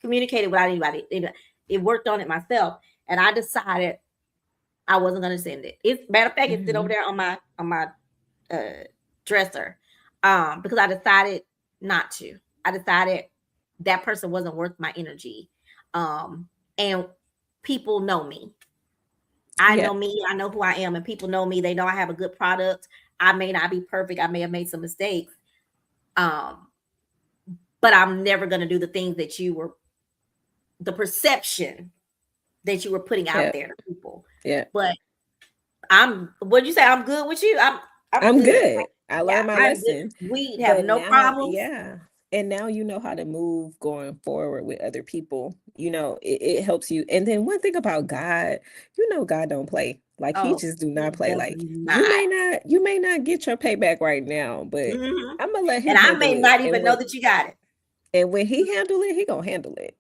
communicate it without anybody. It worked on it myself, and I decided I wasn't going to send it. It's matter of fact, it's sitting over Mhm. there on my dresser, because I decided not to. I decided that person wasn't worth my energy, and people know me. I Yeah. know me, I know who I am, and people know me. They know I have a good product. I may not be perfect. I may have made some mistakes. Um, but I'm never gonna do the things that the perception that you were putting out Yeah. there to people. Yeah. But what'd you say? I'm good with you. I'm I'm good. good. I Yeah, learned my I'm good. lesson. We have But no now, problems. yeah. And now you know how to move going forward with other people. It helps you. And then one thing about God, God don't play. Like, he Oh, just do not he play. does Like, not. you may not get your payback right now, but Mhm. I'm gonna let And him I may handle it. not even know that you got it. And when he handle it, he gonna handle it.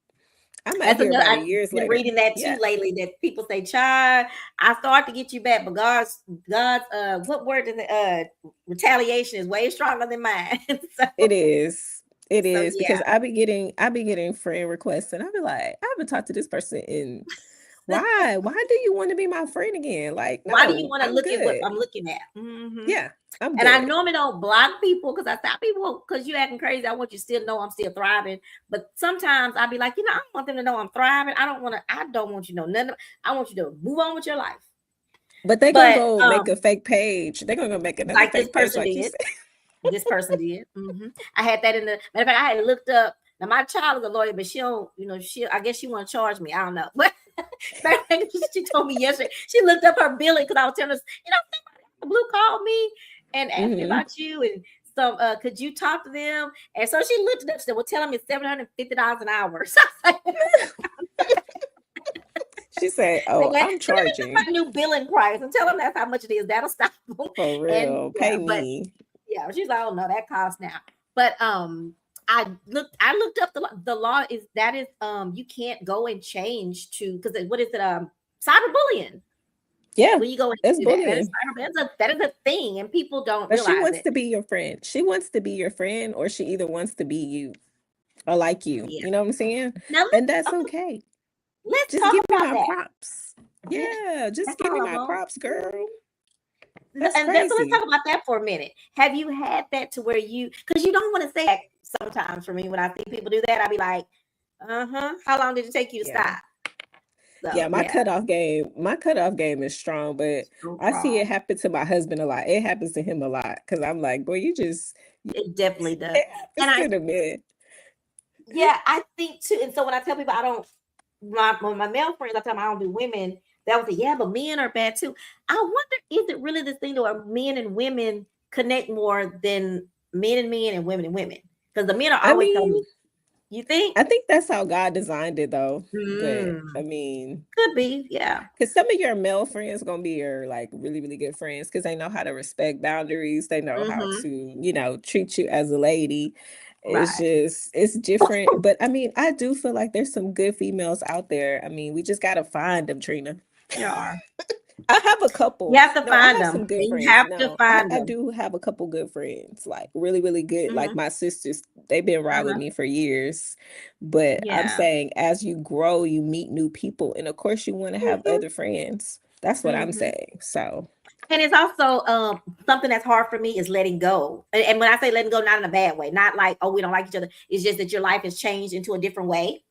I might That's hear another. about it I've years been later. reading that too Yeah, lately. That people say, "Child, I start to get you back, but God's what word is it? Retaliation is way stronger than mine." So, it is. It So is because yeah. I be getting friend requests and I be like, I haven't talked to this person in why? Why do you want to be my friend again? Like, Why do you no, want to I'm look at what good. I'm looking at? Hmm. Yeah, I'm And I good. normally don't block people because I stop people because you acting crazy. I want you to still know I'm still thriving. But sometimes I'll be like, I want them to know I'm thriving. I don't want you to know nothing. I want you to move on with your life. But they gonna But go make a fake page. They're gonna go make another like this fake page, person like you did. said. This person did. I had that in the matter of fact. I had looked up. Now my child is a lawyer, but she don't. I guess she want to charge me. I don't know. But she told me yesterday. She looked up her billing because I was telling her, Blue called me and asked me Hmm. about you and some. Could you talk to them? And so she looked it up. She said, "Well, tell them it's $750 an hour." So I was like, She said, "Let "Oh, me I'm get my charging new billing price and tell them that's how much it is. That'll stop them." for And real. yeah, Pay but me." yeah, she's like, "Oh no, that costs now." But I looked up the law is that is you can't go and change to because what is it cyberbullying Yeah, when you go and it's do that bullying. that is a thing and people don't But she realize wants it. to be your friend. She wants to be your friend, or she either wants to be you or like you. Yeah. You know what I'm saying? Now And that's okay. let's Just talk give me about my that. props. Yeah, Yeah, just that's give me all I my want. props, girl. That's So let's crazy. talk about that for a minute. Have you had that to where because you don't want to say that sometimes for me when I see people do that, I'll be like, how long did it take you to Yeah. stop? So Yeah, yeah, my cutoff game is strong, but so I see it strong. happen to my husband a lot. It happens to him a lot because I'm like, boy, It definitely does. it And happens to the men. yeah, I think too. And so when I tell people I don't, my male friends, I tell them I don't do women. That was yeah, but men are bad too. I wonder, is it really this thing where men and women connect more than men and women? Because the men are I always telling mean, me, you think? I think that's how God designed it though. But I Mm, mean, could be, yeah. because some of your male friends gonna be your like really, really good friends because they know how to respect boundaries. They know how Mm-hmm. to, treat you as a lady. It's Right. just it's different. But I mean, I do feel like there's some good females out there. I mean, we just gotta find them, Trina. There are. I have a You couple. have to No, I find have them. some good And you friends. have to No, I, find I them. do have a couple good friends, like really, really good. Like Mm-hmm. my sisters, they've been right with Uh-huh. me for years. But I'm Yeah. saying as you grow, you meet new people. And of course, you want to have Mm-hmm. other friends. That's what I'm Mm-hmm. saying. So, And it's also something that's hard for me is letting go. And when I say letting go, not in a bad way, not like, oh, we don't like each other. It's just that your life has changed into a different way.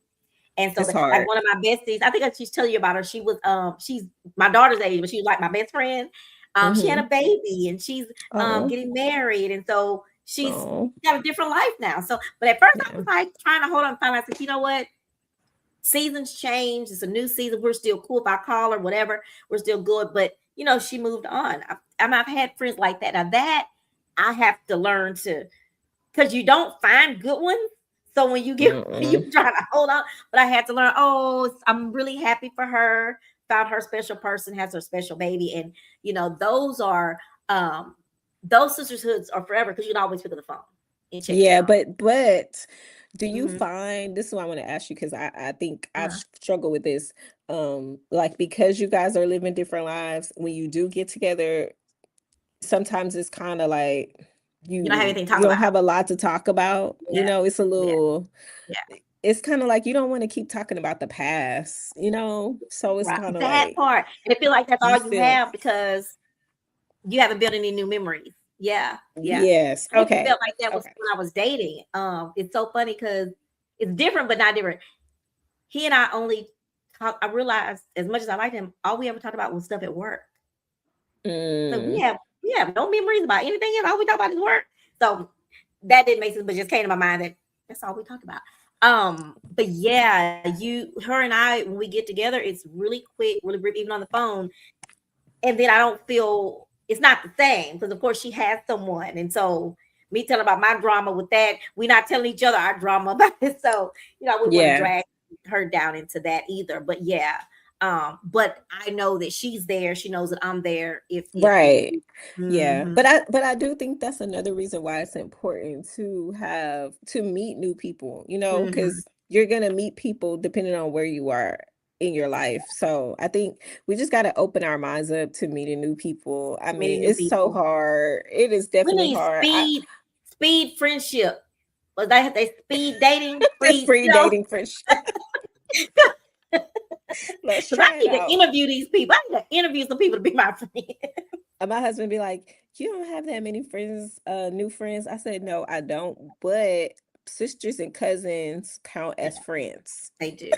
And so it's that like hard. one of my besties, I think I she's telling you about her. She's my daughter's age, but she was like my best friend. She had Mm-hmm. a baby and she's Oh, getting married. And so she's oh, got a different life now. So but at first I yeah. was like trying to hold on time. I said, you know what? Seasons change. It's a new season. We're still cool. If I call her, whatever, we're still good. But she moved on. I've had friends like that. Now that I have to learn to, because you don't find good ones. So when you get you Mm-mm. try to hold on, but I had to learn. Oh, I'm really happy for her. Found her special person, has her special baby, and those are those sisterhoods are forever because you can always pick up the phone and check in Yeah, on but do you them. find this is what I want to ask you because I think I've Uh, struggled with this. Like because you guys are living different lives, when you do get together, sometimes it's kind of like you don't have you anything to talk you don't about. have a lot to talk about. Yeah, It's a yeah, little yeah. it's kind of like you don't want to keep talking about the past. So it's Right. kind of That like part. And I feel like that's you all you feel have because you haven't built any new memories. Yeah, yeah. yes. I even Okay. felt like that was Okay. when I was dating. It's so funny because it's different, but not different. He and I only talk. I realized as much as I liked him, all we ever talked about was stuff at work. So we Mm, have we have no memories about anything else. All we talk about is work. So that didn't make sense, but just came to my mind that that's all we talked about. But yeah, her and I, when we get together, it's really quick, really brief, even on the phone. And then I don't feel it's not the same because of course she has someone, and so me telling about my drama with that, we're not telling each other our drama about it. So I wouldn't want to yeah. drag her down into that either. But yeah, but I know that she's there. She knows that I'm there if need Right. be. Yeah. Mm-hmm. But I do think that's another reason why it's important to meet new people, Mm-hmm. because you're gonna meet people depending on where you are in your life. So I think we just gotta open our minds up to meeting new people. I Meeting mean, new it's so people. hard. It is We definitely need hard. speed friendship. Was they speed dating, It's free, free dating for sure. Let's Because I try it need to out. interview these people. I need to interview some people to be my friend. And my husband be like, "You don't have that many friends, new friends." I said, "No, I don't. But sisters and cousins count Yeah, as friends. they do.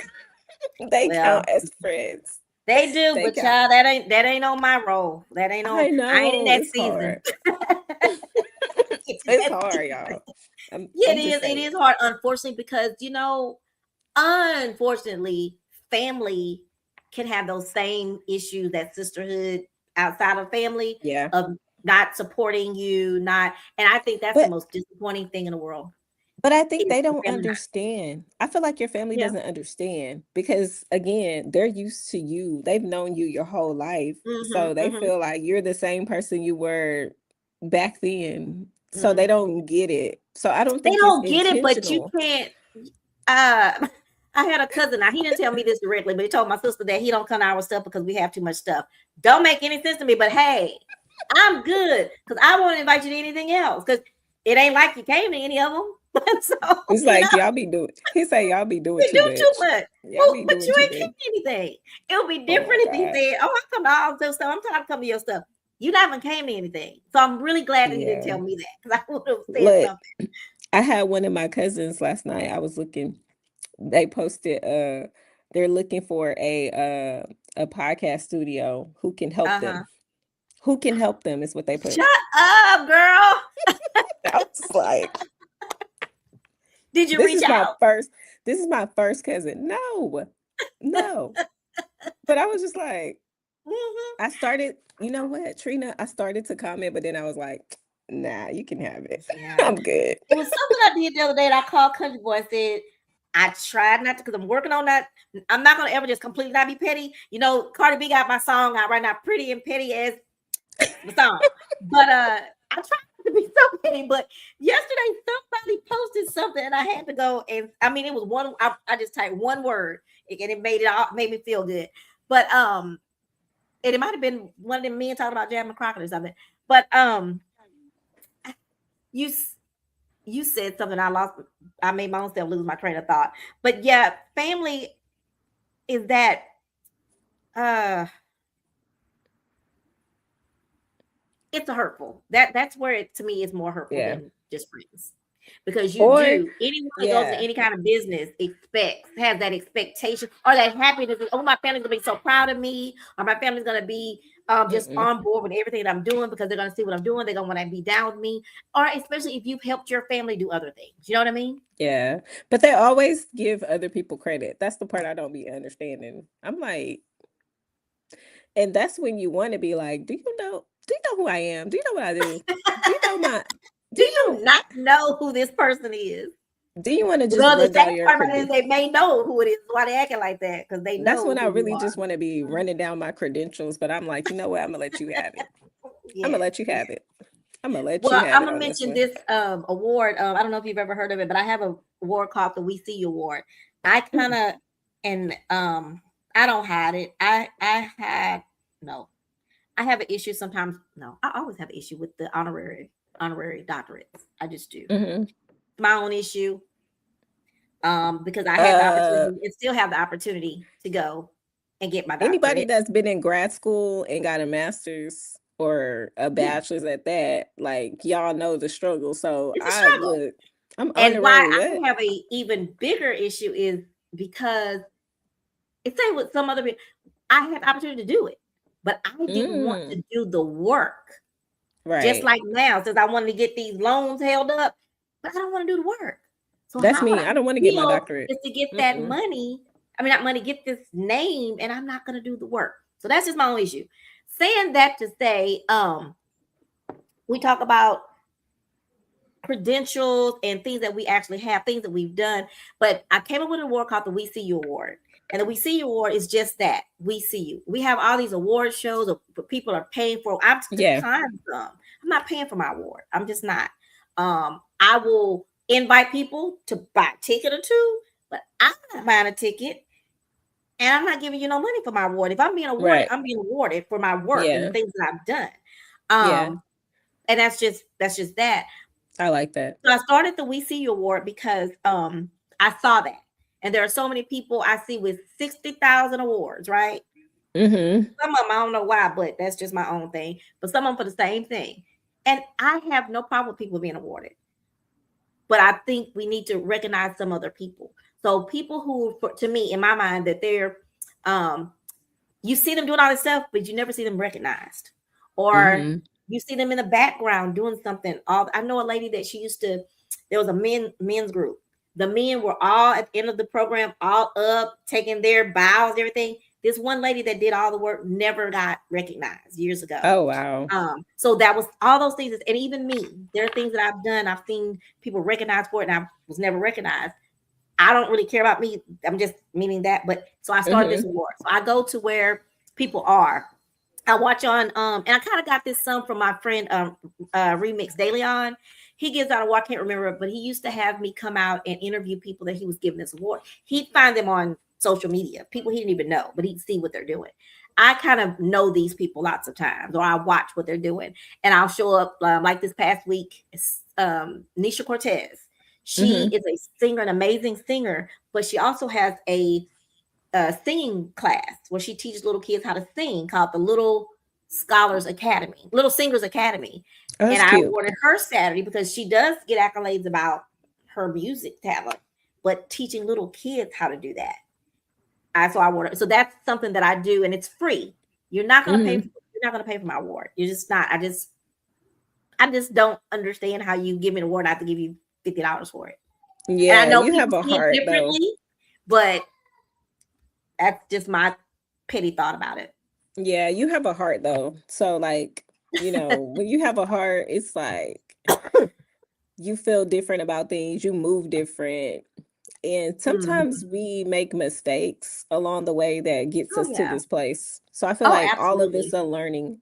They count Well, as friends. they do, They but count." child, that ain't on my role. That ain't on. I I ain't in know that it's season. hard. It's hard, y'all. Yeah, it I'm just is. It saying. is hard, unfortunately, because unfortunately, family can have those same issues that sisterhood outside of family Yeah. of not supporting you, not, and I think that's the But most disappointing thing in the world I think is they the don't family not. understand. I feel like your family Yeah. doesn't understand because again, they're used to you. They've known you your whole life. Mm-hmm. So they Mm-hmm. feel like you're the same person you were back then. So they Mm-hmm. don't get it. So I don't They think it's don't get it, but you intentional. can't. I had a cousin. Now he didn't tell me this directly, but he told my sister that he don't come to our stuff because we have too much stuff. Don't make any sense to me, but hey, I'm good because I won't invite you to anything else because it ain't like you came to any of them. so It's you know, like y'all be doing he say y'all be doing we too do too much. much. Y'all Well, be but doing you too ain't came much. to anything. It would be Oh my different if he God. said, "Oh, I come to all this stuff. I'm trying to come to your stuff." You not even came to anything. So I'm really glad that he didn't Yeah. tell me that because I would have said Look, something. I had one of my cousins last night. I was looking, they posted they're looking for a podcast studio who can help Uh huh. them. Who can help them is what they put. Shut up, girl. I was like, Did you this reach is my out? first, this is my first cousin. No, no. But I was just like, Mhm. I started, you know what, Trina, I started to comment, but then I was like, nah, you can have it. Yeah. I'm good. It was something I did the other day that I called Country Boy and said, I tried not to because I'm working on that. I'm not gonna ever just completely not be petty. Cardi B got my song out right now, pretty and petty as the song. But I tried not to be so petty. But yesterday somebody posted something and I had to go and I mean it was one I just typed one word and it made me feel good. But and it might have been one of them men talking about Jan McCrockett or something. But you you said something I made my own self lose my train of thought. But yeah, family is that uh it's a hurtful. That's where it to me is more hurtful Yeah. than just friends. Because you Or, do anyone that goes into yeah. any kind of business has that expectation or that happiness. Oh, my family's gonna be so proud of me, or my family's gonna be just Mm-mm. on board with everything that I'm doing because they're gonna see what I'm doing. They're gonna want to be down with me, or especially if you've helped your family do other things. You know what I mean? Yeah. But they always give other people credit. That's the part I don't be understanding. I'm like, and that's when you want to be like, do you know who I am? Do you know what I do? Do you know my, do Do you you know, not know who this person is? do you want to just Well, the run sad down your part about it is credit? they may know who it is. Why they acting like that? Because they That's know when I who you really are. just want to be running down my credentials, but I'm like, you know what? I'm gonna let you have it. I'm gonna Yes, let you have yes. it. I'm gonna let you Well, have I'm it gonna on this mention one. this award. I don't know if you've ever heard of it, but I have a award called the We See You Award. I kind Mm. of and I don't hide it. I had no. I have an issue sometimes. No, I always have an issue with the honorary doctorates. I just do. Mhm. My own issue. Because I had the Uh, opportunity and still have the opportunity to go and get my Anybody doctorate. that's been in grad school and got a master's or a Yeah, bachelor's at that, like y'all know the struggle. So it's a I struggle. look, I'm And why honorary. What? I have a even bigger issue is because it's same with some other people. I had the opportunity to do it, but I didn't want Mm, to do the work. Just right. like now, since I wanted to get these loans held up, but I don't want to do the work. So That's how would me. I I don't want to get my feel doctorate. is to get that Mm-mm. money? I mean, not money, get this name, and I'm not going to do the work. So that's just my own issue. Saying that to say, we talk about credentials and things that we actually have, things that we've done. But I came up with an award called the We See You Award. And the We See You Award is just that. We see you. We have all these award shows of people are paying for. I've Yeah. declined some. I'm not paying for my award. I'm just not. I will invite people to buy a ticket or two, but I'm not buying a ticket and I'm not giving you no money for my award. If I'm being awarded, Right. I'm being awarded for my work and the Yeah. things that I've done. Yeah. And that's just that. I like that. So I started the We See You Award because I saw that. And there are so many people I see with 60,000 awards, right? Mm-hmm. Some of them I don't know why, but that's just my own thing. But some of them for the same thing. And I have no problem with people being awarded. But I think we need to recognize some other people. So people who, to me, in my mind, that they're you see them doing all this stuff, but you never see them recognized. Or Mm-hmm. you see them in the background doing something. I know a lady that she used to, there was a men's group. The men were all at the end of the program, all up, taking their bows, everything. This one lady that did all the work never got recognized years ago. Oh, wow. So that was all those things, and even me, there are things that I've done. I've seen people recognized for it, and I was never recognized. I don't really care about me. I'm just meaning that. But so I started this Mm-hmm. award. So I go to where people are. I watch on and I kind of got this some from my friend Remix Daily on. He gives out a award, I can't remember, but he used to have me come out and interview people that he was giving this award. He'd find them on social media, people he didn't even know, but he'd see what they're doing. I kind of know these people lots of times, or I watch what they're doing, and I'll show up like this past week. Nisha Cortez. She Mm-hmm. is a singer, an amazing singer, but she also has a singing class where she teaches little kids how to sing called the Little Scholars Academy, Little Singers Academy. Oh, And that's I cute. awarded her Saturday because she does get accolades about her music talent, but teaching little kids how to do that. So I awarded. So that's something that I do, and it's free. You're not gonna pay. Mm-hmm. You're not gonna pay for my award. You're just not. I just don't understand how you give me an award. And I have to give you $50 for it. And I Yeah, know you people have a see it heart though. differently, but that's just my petty thought about it. Yeah, you have a heart though. So like, when you have a heart, it's like you feel different about things, you move different. And sometimes Mhm. we make mistakes along the way that gets Oh us to yeah. this place. So I feel Oh, like all of absolutely.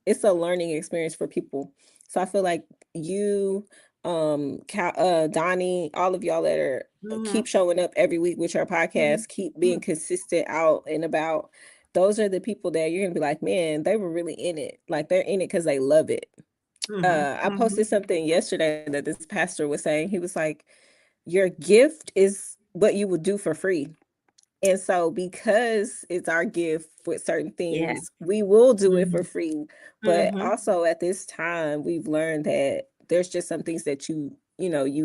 it's a learning experience for people. So I feel like you, Donnie, all of y'all that are keep Mhm. showing up every week with your Mhm. podcast, keep being Mhm. consistent out and about. Those are the people that you're gonna be like, man, they were really in it. Like they're in it because they love it. Mhm. I posted Mhm. something yesterday that this pastor was saying. He was like, your gift is what you would do for free. And so, because it's our gift with certain Yeah. things, we will do it for Mhm. free. But Mhm. also at this time, we've learned that there's just some things that you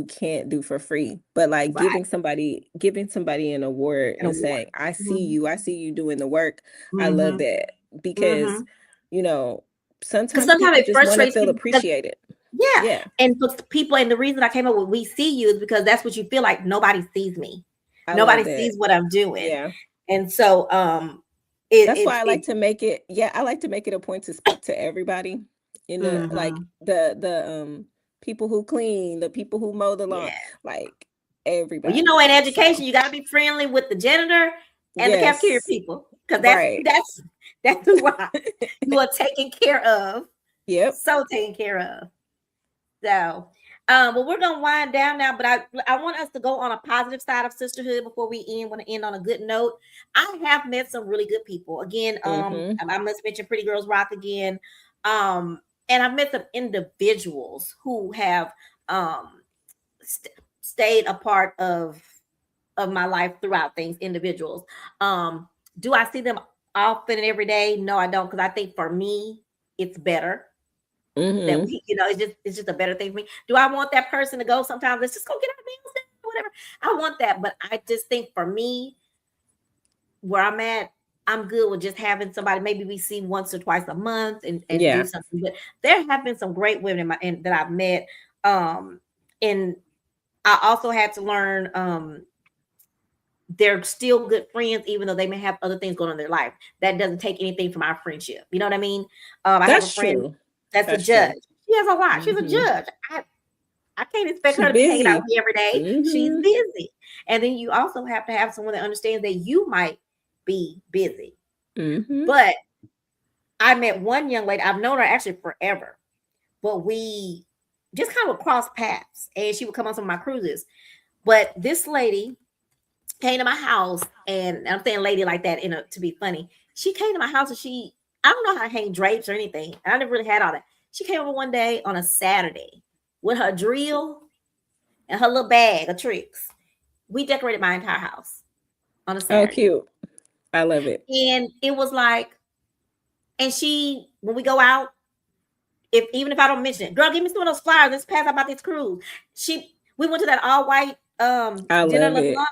can't do for free. But like Right. giving somebody an award An and award. saying, Mhm. I see you doing the work. I love Mhm. that because, Mhm. you know, Because sometimes sometimes people it just want to frustrates feel people because appreciated. yeah, Yeah, and for people, and the reason I came up with "We See You" is because that's what you feel like. Nobody sees me. I love Nobody that. sees what I'm doing, Yeah. and so That's why I like it. to make it yeah, I like to make it a point to speak to everybody in the like Mhm. the people who clean, the people who mow the lawn, Yeah. like Well, everybody. in education, So, you got to be friendly with the janitor and the cafeteria yes. people because that's Right. that's that's who you are taken care of. Yep. So taken care of. So, well, we're gonna wind down now, but I want us to go on a positive side of sisterhood before we end. Want to end on a good note. I have met some really good people. Again, Mhm. I must mention Pretty Girls Rock again. And I've met some individuals who have stayed a part of my life throughout things. Individuals. Do I see them often and every day? No, I don't, because I think for me, it's better that Mhm. we, it's just a better thing for me. Do I want that person to go sometimes? Let's just go get our nails done, whatever. I want that, but I just think for me, where I'm at, I'm good with just having somebody. Maybe we see once or twice a month and do Yeah. something. But there have been some great women that I've met, um, and I also had to learn. They're still good friends, even though they may have other things going on in their life. That doesn't take anything from our friendship. You know what I mean? I have a That's friend true. that's a That's judge. true. She has a lot. She's a Mhm. judge. I can't expect She her to be hanging out busy. with me every day. She's Mhm. busy. And then you also have to have someone that understands that you might be busy. Mhm. But I met one young lady, I've known her actually forever, but we just kind of crossed paths and she would come on some of my cruises. But this lady came to my house, and I'm saying lady like that to be funny. She came to my house and I don't know how to hang drapes or anything. I never really had all that. She came over one day on a Saturday with her drill. and her little bag of tricks. We decorated my entire house on a Oh, Saturday. cute. I love it. And it was like, and she, when we go out, if even if I don't mention it, girl, give me some of those flyers. Let's pass about this cruise. We went to that all white I dinner love Le it. Blanc.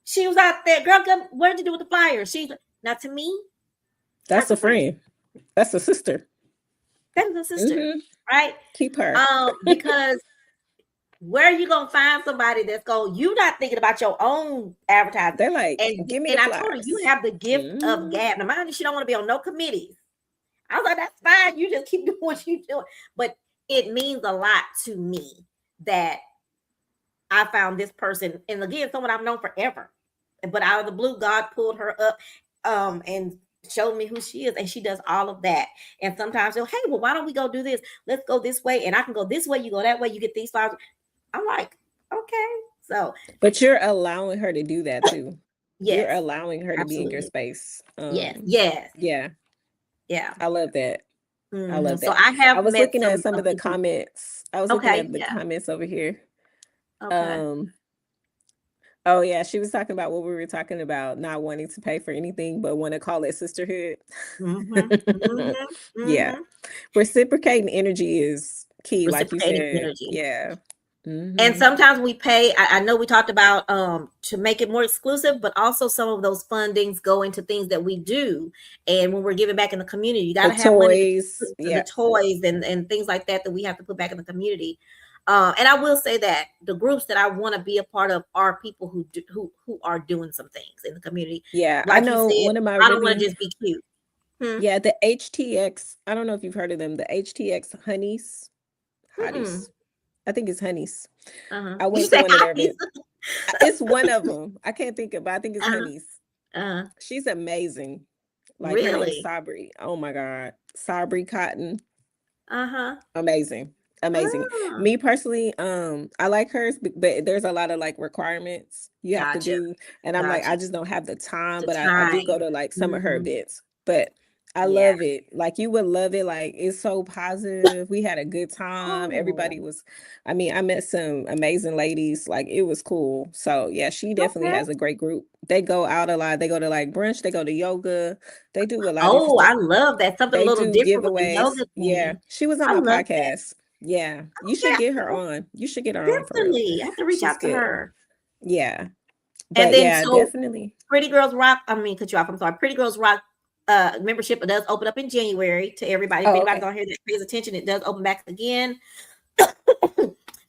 She was out there, girl. What did you do with the flyers? She's like, now to me, That's that's a a friend. friend. That's a sister. That is a sister, Hmm. right? Keep her. Because where are you gonna find somebody that's going? You not thinking about your own advertising, They're like, and give me the I told her you flowers. have the gift of Hmm. gab. Now, mind you, she don't want to be on no committees. I was like, that's fine. You just keep doing what you doing. But it means a lot to me that I found this person, and again, someone I've known forever. But out of the blue, God pulled her up, and showed me who she is, and she does all of that. And sometimes they'll, hey, well, why don't we go do this? Let's go this way, and I can go this way. You go that way. You get these flowers. I'm like, okay. So But you're allowing her to do that too. You're yes, allowing her to be in your absolutely. space. Yes, yes, Yeah, yeah. I love that. I love So that. I I have was met looking at some of some the people. comments. I was looking Okay, at the yeah, comments over here. okay. Um, oh yeah, she was talking about what we were talking about, not wanting to pay for anything, but want to call it sisterhood. Mm-hmm, mm-hmm, Yeah. mm-hmm. Reciprocating energy is key, like you Reciprocating said. energy. Yeah. And Hmm. sometimes we pay. I know we talked about to make it more exclusive, but also some of those fundings go into things that we do. And when we're giving back in the community, you got The to have money to toys. put the Yeah. toys and things like that we have to put back in the community. And I will say that the groups that I want to be a part of are people who are doing some things in the community. Yeah. I Like you know said, one of my I don't want to really, just be cute. Hmm. yeah, the HTX. I don't know if you've heard of them. The HTX honeys, Mm-mm. hotties. I think it's honeys. Uh-huh. I You went to say one of their hobbies. events. It's one of them. I can't think of, but I think it's Uh-huh. honeys. Uh-huh. She's amazing. Like her name is Really? Sabri. Oh my God. Sabri Cotton. Uh-huh. Amazing. Amazing. Oh, Me personally, I like hers, but there's a lot of like requirements you have to gotcha. do. And I'm like, I Gotcha. just don't have the time, The but I do go time. to like some of her Mhm. events. But I Yeah. love it. Like you would love it. Like it's so positive. We had a good time. Oh, Everybody was, I mean, I met some amazing ladies. Like it was cool. So yeah, she definitely okay. has a great group. They go out a lot. They go to like brunch, they go to yoga, they do a lot of different Oh, stuff. I love that. Something a They little do different with the giveaways. yoga Yeah. thing. She was on I my love that. podcast. Yeah. You should Okay. get her on. You should get her on for real. Definitely. I have to reach She's out to good. her. Yeah. And But then yeah, so definitely. Pretty Girls Rock, I mean, cut you off. I'm sorry. Pretty Girls Rock membership, it does open up in January to everybody. If Oh, anybody's okay. on here that pays attention, it does open back again.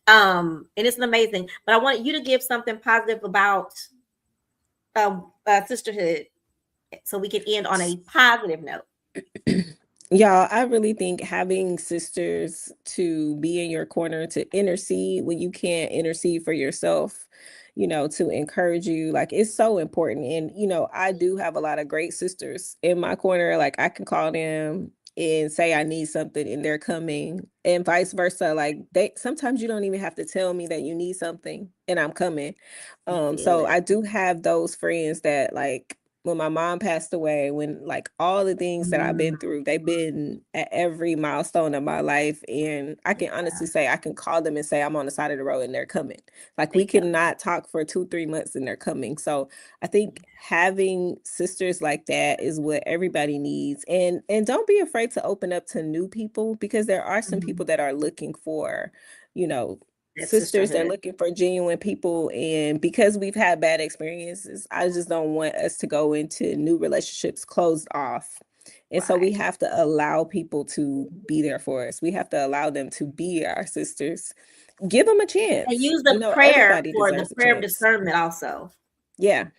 And it's an amazing. But I want you to give something positive about sisterhood so we can end on a positive note. Y'all, I really think having sisters to be in your corner to intercede when you can't intercede for yourself, to encourage you, like it's so important. And, I do have a lot of great sisters in my corner. Like I can call them and say I need something and they're coming, and vice versa. Like they sometimes you don't even have to tell me that you need something and I'm coming. I feel So it. I do have those friends that like when my mom passed away, when like all the things that I've Mm, been through, they've been at every milestone of my life. And I can honestly say, I can call them and say, I'm on the side of the road and they're coming. Like there we you go. cannot talk for 2, 3 months and they're coming. So I think having sisters like that is what everybody needs. And don't be afraid to open up to new people, because there are some Mhm. people that are looking for, you know, That sisters, they're sisterhood. looking for genuine people, and because we've had bad experiences, I just don't want us to go into new relationships closed off. And so we Right. have to allow people to be there for us. We have to allow them to be our sisters. Give them a And chance. use the prayer Everybody for the deserves a prayer of chance. discernment also. Yeah,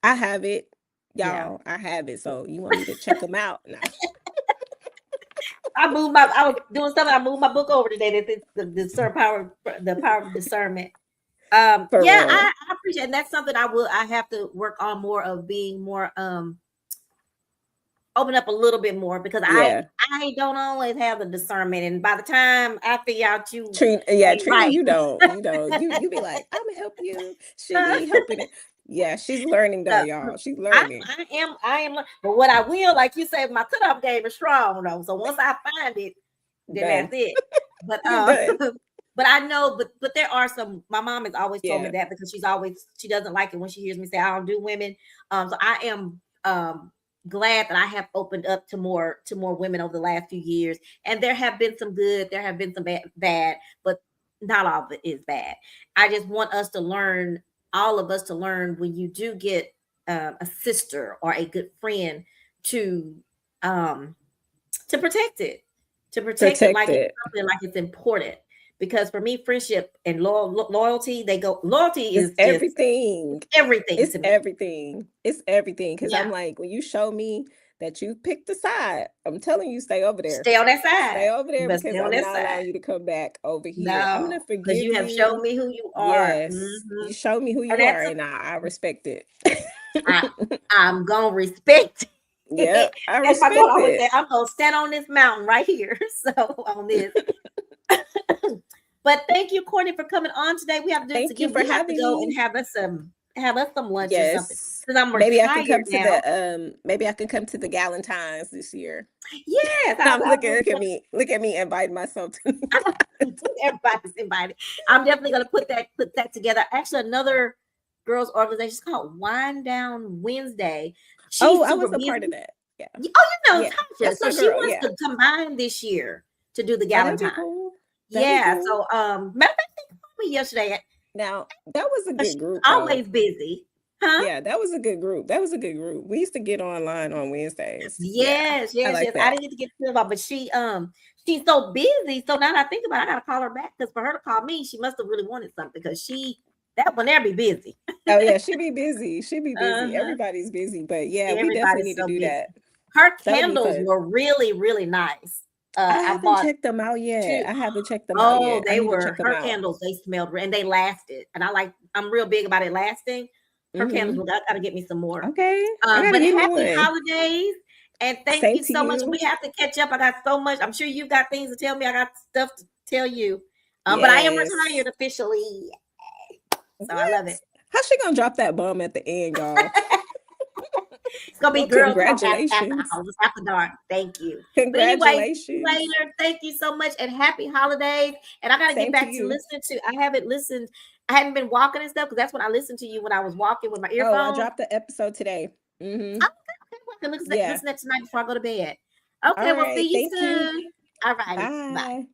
I have it. Yeah. Y'all, I have it. So you want me to check them out? Nah. I was doing something, I moved my book over today that it's the power of discernment. For Yeah, real. I appreciate it. And that's something I have to work on more of being more open up a little bit more because Yeah. I don't always have the discernment. And by the time I figure out you Trina, yeah, ain't Trina, right. you be like, I'm gonna help you. She be helping it. Yeah, she's learning though, So, y'all. She's learning. I am, but what I will, like you said, my cutoff game is strong though. So once I find it, then that's Done. it. But You done. but I know, but there are some. My mom has always told me Yeah. that because she doesn't like it when she hears me say I don't do women. So I am glad that I have opened up to more women over the last few years, and there have been some good, there have been some bad, but not all of it is bad. I just want us to learn, all of us to learn, when you do get a sister or a good friend, to um protect it, Protect like it's it. something, like it's important. Because for me, friendship and loyalty, they go. Loyalty It's is just everything. everything It's to me. everything. It's everything. Because Yeah, I'm like, when you show me that you picked a side, I'm telling you, stay over there. stay on that Stay side. over You there must because stay on I'm that not side. allowing you to come back over here. I'm No, gonna because forgive you have shown you. me who you are. Yes. You show me who And you are, that's and I respect it. I, I'm gonna respect. Yep, I As my daughter respect always it. say, I'm gonna stand on this mountain right here. So on this. But thank you, Courtney, for coming on today. We have to do this Thank you again. for We have to having go and me. have us some lunch or something. Yes. Because I'm Maybe I can come retired to now. the maybe I can come to the Galentine's this year. Yes, I'm I looking really want. look at me inviting myself to Everybody's invited. I'm definitely gonna put that together. Actually, another girls organization is called Wind Down Wednesday. Oh, She's I super was a busy. part of that. Yeah. Oh, you know Yeah. Tasha. That's So my she girl. wants Yeah. to combine this year to do the Oh, that'd be Galentine. cool. That'd be Yeah. cool. So matter of fact, they called me yesterday Now, that was a because good she's group though. always busy. Huh? Yeah, that was a good group. That was a good group. We used to get online on Wednesdays. Yeah. Yes, I yes, like yes. I that. didn't get to get to her about, but she's so busy. So now that I think about it, I gotta call her back, because for her to call me, she must have really wanted something, because that one there be busy. Oh yeah, she be busy. She be busy. Uh-huh. Everybody's busy. But yeah, we definitely Everybody's need to so do busy. that. Her That'll be candles fun. were really, really nice. I I haven't bought checked them out yet. two. I haven't checked them out Oh, yet. I they need to check were them her out. candles. They smelled and they lasted. And I'm real big about it lasting. Her candles Mm-hmm. will. I gotta get me some more. Okay. I gotta But get me happy one. holidays, and thank Same you to so much. We you. have to catch up. I got so much. I'm sure you got things to tell me. I got stuff to tell you. But I am Yes. retired officially, so I love What? it. How's she gonna drop that bomb at the end, y'all? It's gonna be Well, girl talk after congratulations. hours, after dark. Thank you. But anyway, see you Congratulations. later. Thank you so much, and happy holidays. And I gotta get Same to back to you. listening to. I haven't listened. I hadn't been walking and stuff, because that's when I listened to you, when I was walking with my Oh, I earphones. dropped the episode today. Mm-hmm. Okay, okay, well, I can Yeah. listen to that tonight before I go to bed. All Okay, we'll see right. you Thank you. soon. All righty, bye. Bye.